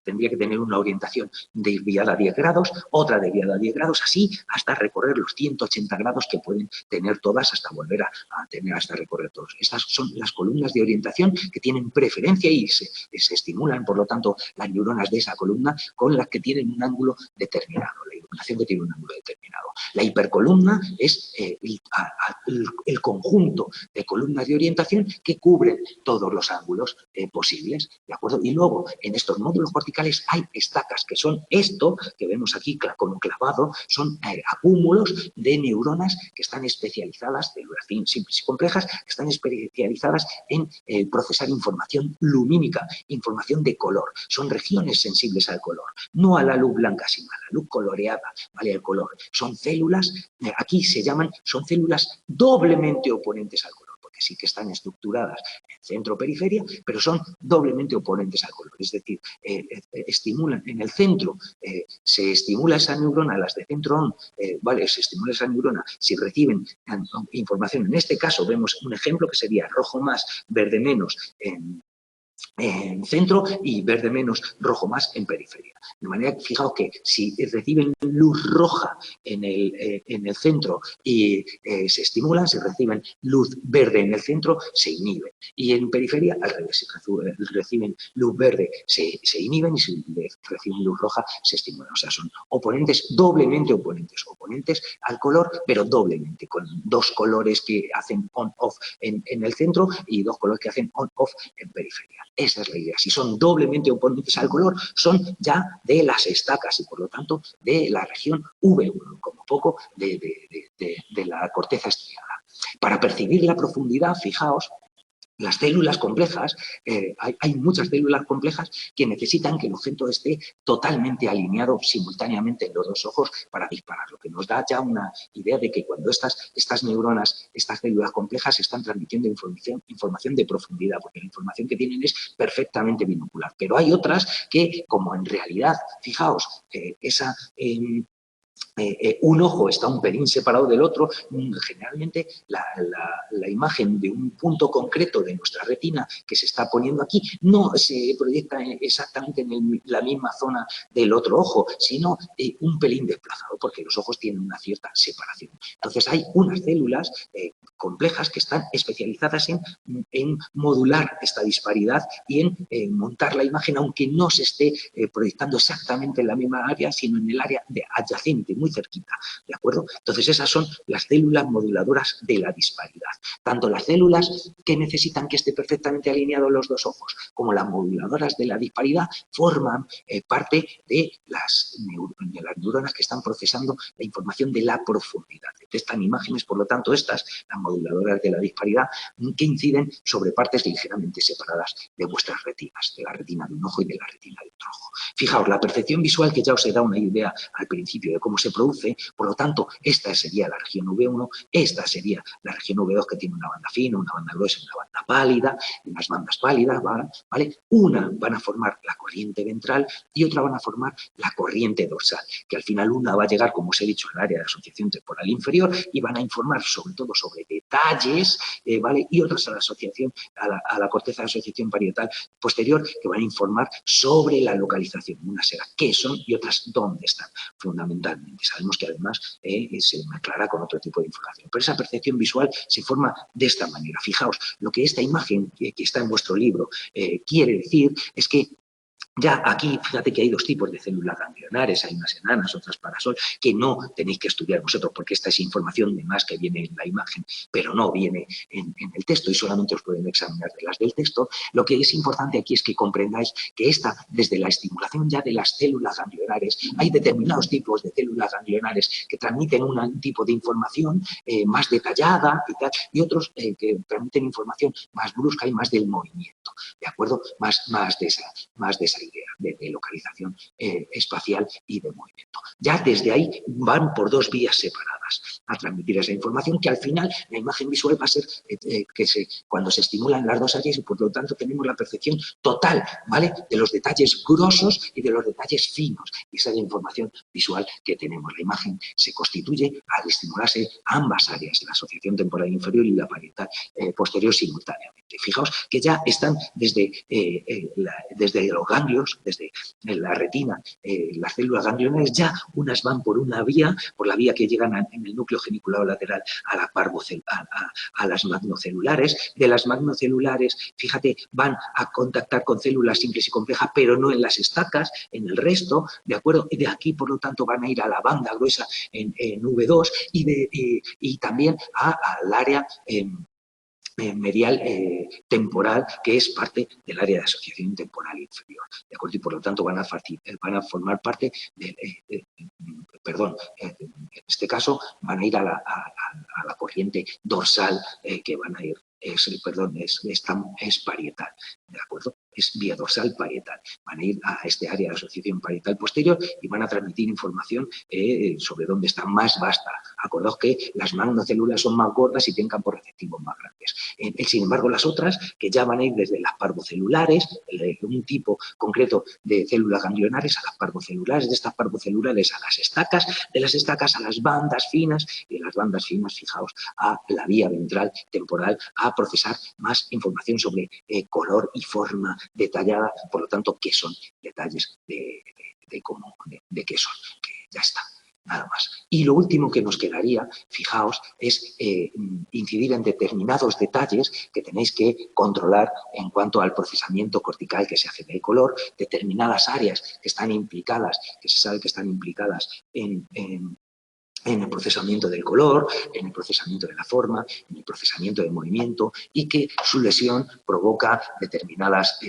tendría que tener una orientación desviada a 10 grados, otra desviada a 10 grados, así hasta recorrer los 180 grados que pueden tener todas hasta volver a tener hasta recorrer todos. Estas son las columnas de orientación que tienen preferencia y se estimulan, por lo tanto, las neuronas de esa columna con las que tienen un ángulo determinado, la iluminación que tiene un ángulo determinado. La hipercolumna es el conjunto de columnas de orientación que cubren todos los ángulos posibles, ¿de acuerdo? Y luego, en estos módulos corticales hay estacas, que son esto que vemos aquí como clavado, son acúmulos de neuronas que están especializadas, células simples y complejas, que están especializadas en procesar información lumínica, información de color. Son regiones sensibles al color, no a la luz blanca, sino a la luz coloreada, ¿vale? El color. Son células, aquí son células doblemente oponentes al color, porque sí que están estructuradas en centro-periferia, pero son doblemente oponentes al color. Es decir, estimulan en el centro, se estimula esa neurona, las de centro on, ¿vale? Se estimula esa neurona si reciben información. En este caso vemos un ejemplo que sería rojo más, verde menos en centro y verde menos, rojo más en periferia. De manera que fijaos que si reciben luz roja en el centro y se estimulan, si reciben luz verde en el centro, se inhiben. Y en periferia, al revés, si reciben luz verde, se inhiben y si reciben luz roja, se estimulan. O sea, son oponentes, doblemente oponentes. Oponentes al color, pero doblemente, con dos colores que hacen on-off en el centro y dos colores que hacen on-off en periferia. Esa es la idea. Si son doblemente oponentes al color, son ya de las estacas y, por lo tanto, de la región V1, como poco de la corteza estriada. Para percibir la profundidad, fijaos, las células complejas, hay muchas células complejas que necesitan que el objeto esté totalmente alineado simultáneamente en los dos ojos para disparar, lo que nos da ya una idea de que cuando estas neuronas, estas células complejas están transmitiendo información de profundidad, porque la información que tienen es perfectamente binocular. Pero hay otras que, como en realidad, fijaos, un ojo está un pelín separado del otro, generalmente la imagen de un punto concreto de nuestra retina que se está poniendo aquí no se proyecta exactamente en la misma zona del otro ojo, sino un pelín desplazado, porque los ojos tienen una cierta separación. Entonces hay unas células complejas que están especializadas en modular esta disparidad y en montar la imagen, aunque no se esté proyectando exactamente en la misma área, sino en el área adyacente, muy cerquita, ¿de acuerdo? Entonces esas son las células moduladoras de la disparidad. Tanto las células que necesitan que esté perfectamente alineados los dos ojos como las moduladoras de la disparidad forman parte de las neuronas que están procesando la información de la profundidad. Detectan imágenes, por lo tanto, las moduladoras de la disparidad, que inciden sobre partes ligeramente separadas de vuestras retinas, de la retina de un ojo y de la retina de otro ojo. Fijaos, la percepción visual, que ya os he dado una idea al principio de cómo se produce, por lo tanto, esta sería la región V1, esta sería la región V2 que tiene una banda fina, una banda gruesa, una banda pálida, unas bandas pálidas, ¿vale? Una van a formar la corriente ventral y otra van a formar la corriente dorsal, que al final una va a llegar, como os he dicho, al área de asociación temporal inferior y van a informar sobre todo sobre detalles, ¿vale? Y otras a la asociación, a la corteza de asociación parietal posterior, que van a informar sobre la localización. Unas será qué son y otras dónde están, fundamentalmente. Sabemos que además se aclara con otro tipo de información. Pero esa percepción visual se forma de esta manera. Fijaos, lo que esta imagen que está en vuestro libro quiere decir es que ya aquí, fíjate que hay dos tipos de células ganglionares, hay unas enanas, otras parasol, que no tenéis que estudiar vosotros porque esta es información de más que viene en la imagen, pero no viene en el texto y solamente os pueden examinar de las del texto. Lo que es importante aquí es que comprendáis que desde la estimulación ya de las células ganglionares, hay determinados tipos de células ganglionares que transmiten un tipo de información más detallada y otros que transmiten información más brusca y más del movimiento, ¿de acuerdo? Más de esa de localización espacial y de movimiento. Ya desde ahí van por dos vías separadas a transmitir esa información, que al final la imagen visual va a ser cuando se estimulan las dos áreas y por lo tanto tenemos la percepción total, ¿vale?, de los detalles grosos y de los detalles finos. Y esa es la información visual que tenemos. La imagen se constituye al estimularse ambas áreas, la asociación temporal inferior y la parietal posterior simultáneamente. Fijaos que ya están desde los ganglios, desde la retina, las células ganglionares, ya unas van por una vía, por la vía que llegan en el núcleo geniculado lateral a las magnocelulares. De las magnocelulares, fíjate, van a contactar con células simples y complejas, pero no en las estacas, en el resto, ¿de acuerdo? Y de aquí, por lo tanto, van a ir a la banda gruesa en V2 y también al área medial temporal, que es parte del área de asociación temporal inferior, ¿de acuerdo? Y por lo tanto van a formar parte en este caso van a ir a la corriente dorsal que van a ir, es parietal, ¿de acuerdo? Es vía dorsal parietal. Van a ir a este área de asociación parietal posterior y van a transmitir información sobre dónde está más vasta. Acordaos que las magnocélulas son más gordas y tienen campos receptivos más grandes. Sin embargo, las otras, que ya van a ir desde las parvocelulares, un tipo concreto de células ganglionares, a las parvocelulares, de estas parvocelulares a las estacas, de las estacas a las bandas finas y de las bandas finas, fijaos, a la vía ventral temporal, a procesar más información sobre color y forma detallada, por lo tanto, qué son detalles de qué son, que ya está. Nada más. Y lo último que nos quedaría, fijaos, es incidir en determinados detalles que tenéis que controlar en cuanto al procesamiento cortical que se hace del color, determinadas áreas que están implicadas, que se sabe que están implicadas en el procesamiento del color, en el procesamiento de la forma, en el procesamiento del movimiento, y que su lesión provoca determinadas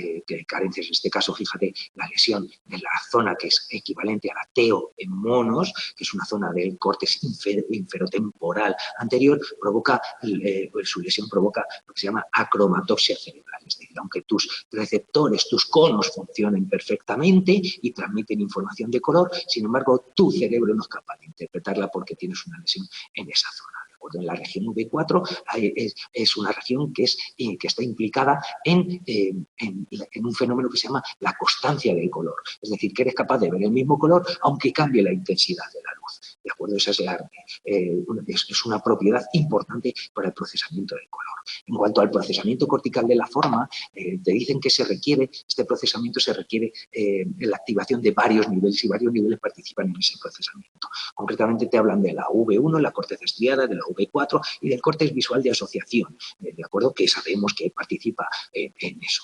carencias. En este caso, fíjate, la lesión de la zona que es equivalente a la TEO en monos, que es una zona del córtex inferotemporal anterior, su lesión provoca lo que se llama acromatopsia cerebral. Es decir, aunque tus receptores, tus conos funcionen perfectamente y transmiten información de color, sin embargo, tu cerebro no es capaz de interpretarla porque tienes una lesión en esa zona. ¿De acuerdo? En la región V4 es una región que está implicada en un fenómeno que se llama la constancia del color. Es decir, que eres capaz de ver el mismo color aunque cambie la intensidad de la luz. ¿De acuerdo? Esa es una propiedad importante para el procesamiento del color. En cuanto al procesamiento cortical de la forma, te dicen que este procesamiento se requiere la activación de varios niveles y varios niveles participan en ese procesamiento. Concretamente te hablan de la V1, la corteza estriada, de la V4 y del córtex visual de asociación, ¿de acuerdo? Que sabemos que participa en eso.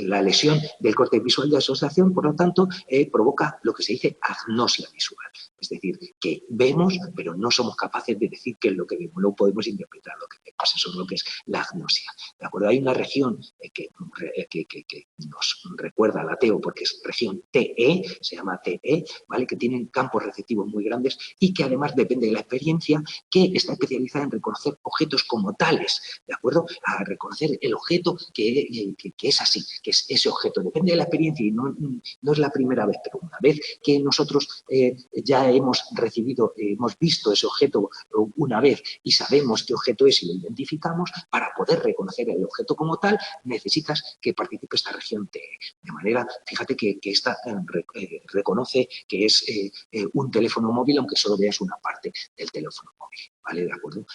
La lesión del córtex visual de asociación, por lo tanto, provoca lo que se dice agnosia visual. Es decir, que vemos, pero no somos capaces de decir qué es lo que vemos, no podemos interpretar lo que vemos, eso es lo que es la agnosia. ¿De acuerdo? Hay una región que nos recuerda a la TEO porque es región TE, se llama TE, ¿vale? Que tienen campos receptivos muy grandes y que además depende de la experiencia, que está especializada en reconocer objetos como tales, ¿de acuerdo? A reconocer el objeto que es así, que es ese objeto. Depende de la experiencia y no es la primera vez, pero una vez que nosotros ya hemos visto ese objeto una vez y sabemos qué objeto es y lo identificamos, para poder reconocer el objeto como tal, necesitas que participe esta región TE. De manera, fíjate que esta reconoce que es un teléfono móvil, aunque solo veas una parte del teléfono móvil, ¿vale? ¿De acuerdo?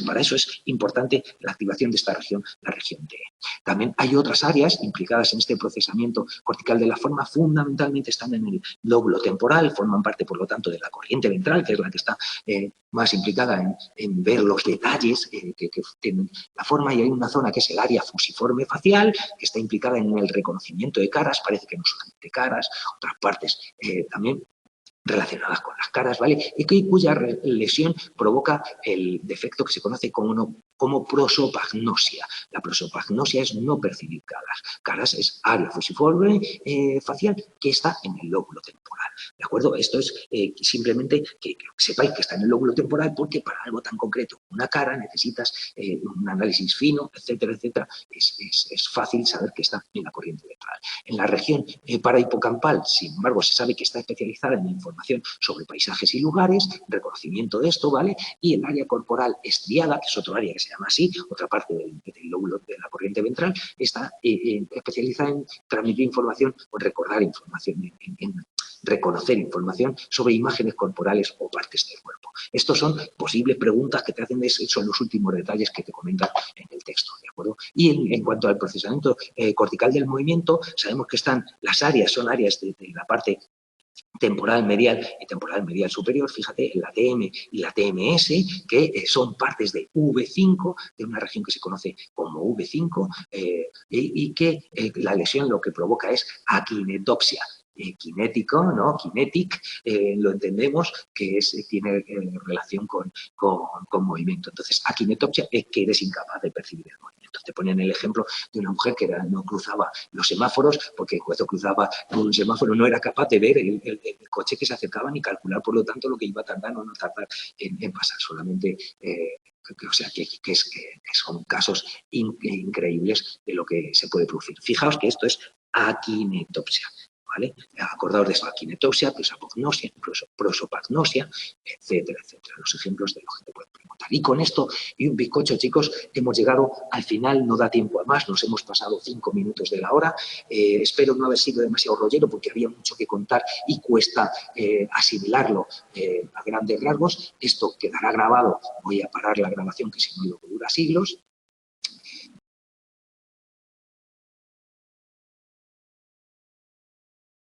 Para eso es importante la activación de esta región, la región TE. También hay otras áreas implicadas en este procesamiento cortical de la forma, fundamentalmente están en el lóbulo temporal, forman parte, por lo tanto, de la corriente ventral, que es la que está más implicada en ver los detalles que tienen la forma, y hay una zona que es el área fusiforme facial, que está implicada en el reconocimiento de caras, parece que no solamente caras, otras partes también relacionadas con las caras, ¿vale? Y cuya lesión provoca el defecto que se conoce como prosopagnosia. La prosopagnosia es no percibir caras. Caras es área fusiforme facial que está en el lóbulo temporal, ¿de acuerdo? Esto es simplemente que sepáis que está en el lóbulo temporal porque para algo tan concreto, una cara, necesitas un análisis fino, etcétera, etcétera. Es fácil saber que está en la corriente ventral. En la región parahipocampal, sin embargo, se sabe que está especializada en información sobre paisajes y lugares, reconocimiento de esto, ¿vale? Y el área corporal estriada, que es otro área que se llama así, otra parte del lóbulo de la corriente ventral, está especializada en transmitir información o recordar información, en reconocer información sobre imágenes corporales o partes del cuerpo. Estos son posibles preguntas que te hacen, son los últimos detalles que te comentan en el texto, ¿de acuerdo? Y en cuanto al procesamiento cortical del movimiento, sabemos que están las áreas, son áreas de la parte temporal medial y temporal medial superior, fíjate, la TM y la TMS, que son partes de V5, de una región que se conoce como V5, y que la lesión lo que provoca es akinetopsia. Kinético, ¿no? Kinetic, lo entendemos que tiene relación con movimiento. Entonces, akinetopsia es que eres incapaz de percibir el movimiento. Te ponen el ejemplo de una mujer que no cruzaba los semáforos porque cuando cruzaba un semáforo no era capaz de ver el coche que se acercaba ni calcular, por lo tanto, lo que iba a tardar o no tardar en pasar. Solamente o sea, que son casos increíbles de lo que se puede producir. Fijaos que esto es akinetopsia, ¿vale? Acordaos de eso, akinetopsia, prosopagnosia, etcétera, etcétera. Los ejemplos de los que te pueden preguntar. Y con esto y un bizcocho, chicos, hemos llegado al final, no da tiempo a más, nos hemos pasado 5 minutos de la hora. Espero no haber sido demasiado rollero porque había mucho que contar y cuesta asimilarlo a grandes rasgos. Esto quedará grabado, voy a parar la grabación que si no luego dura siglos.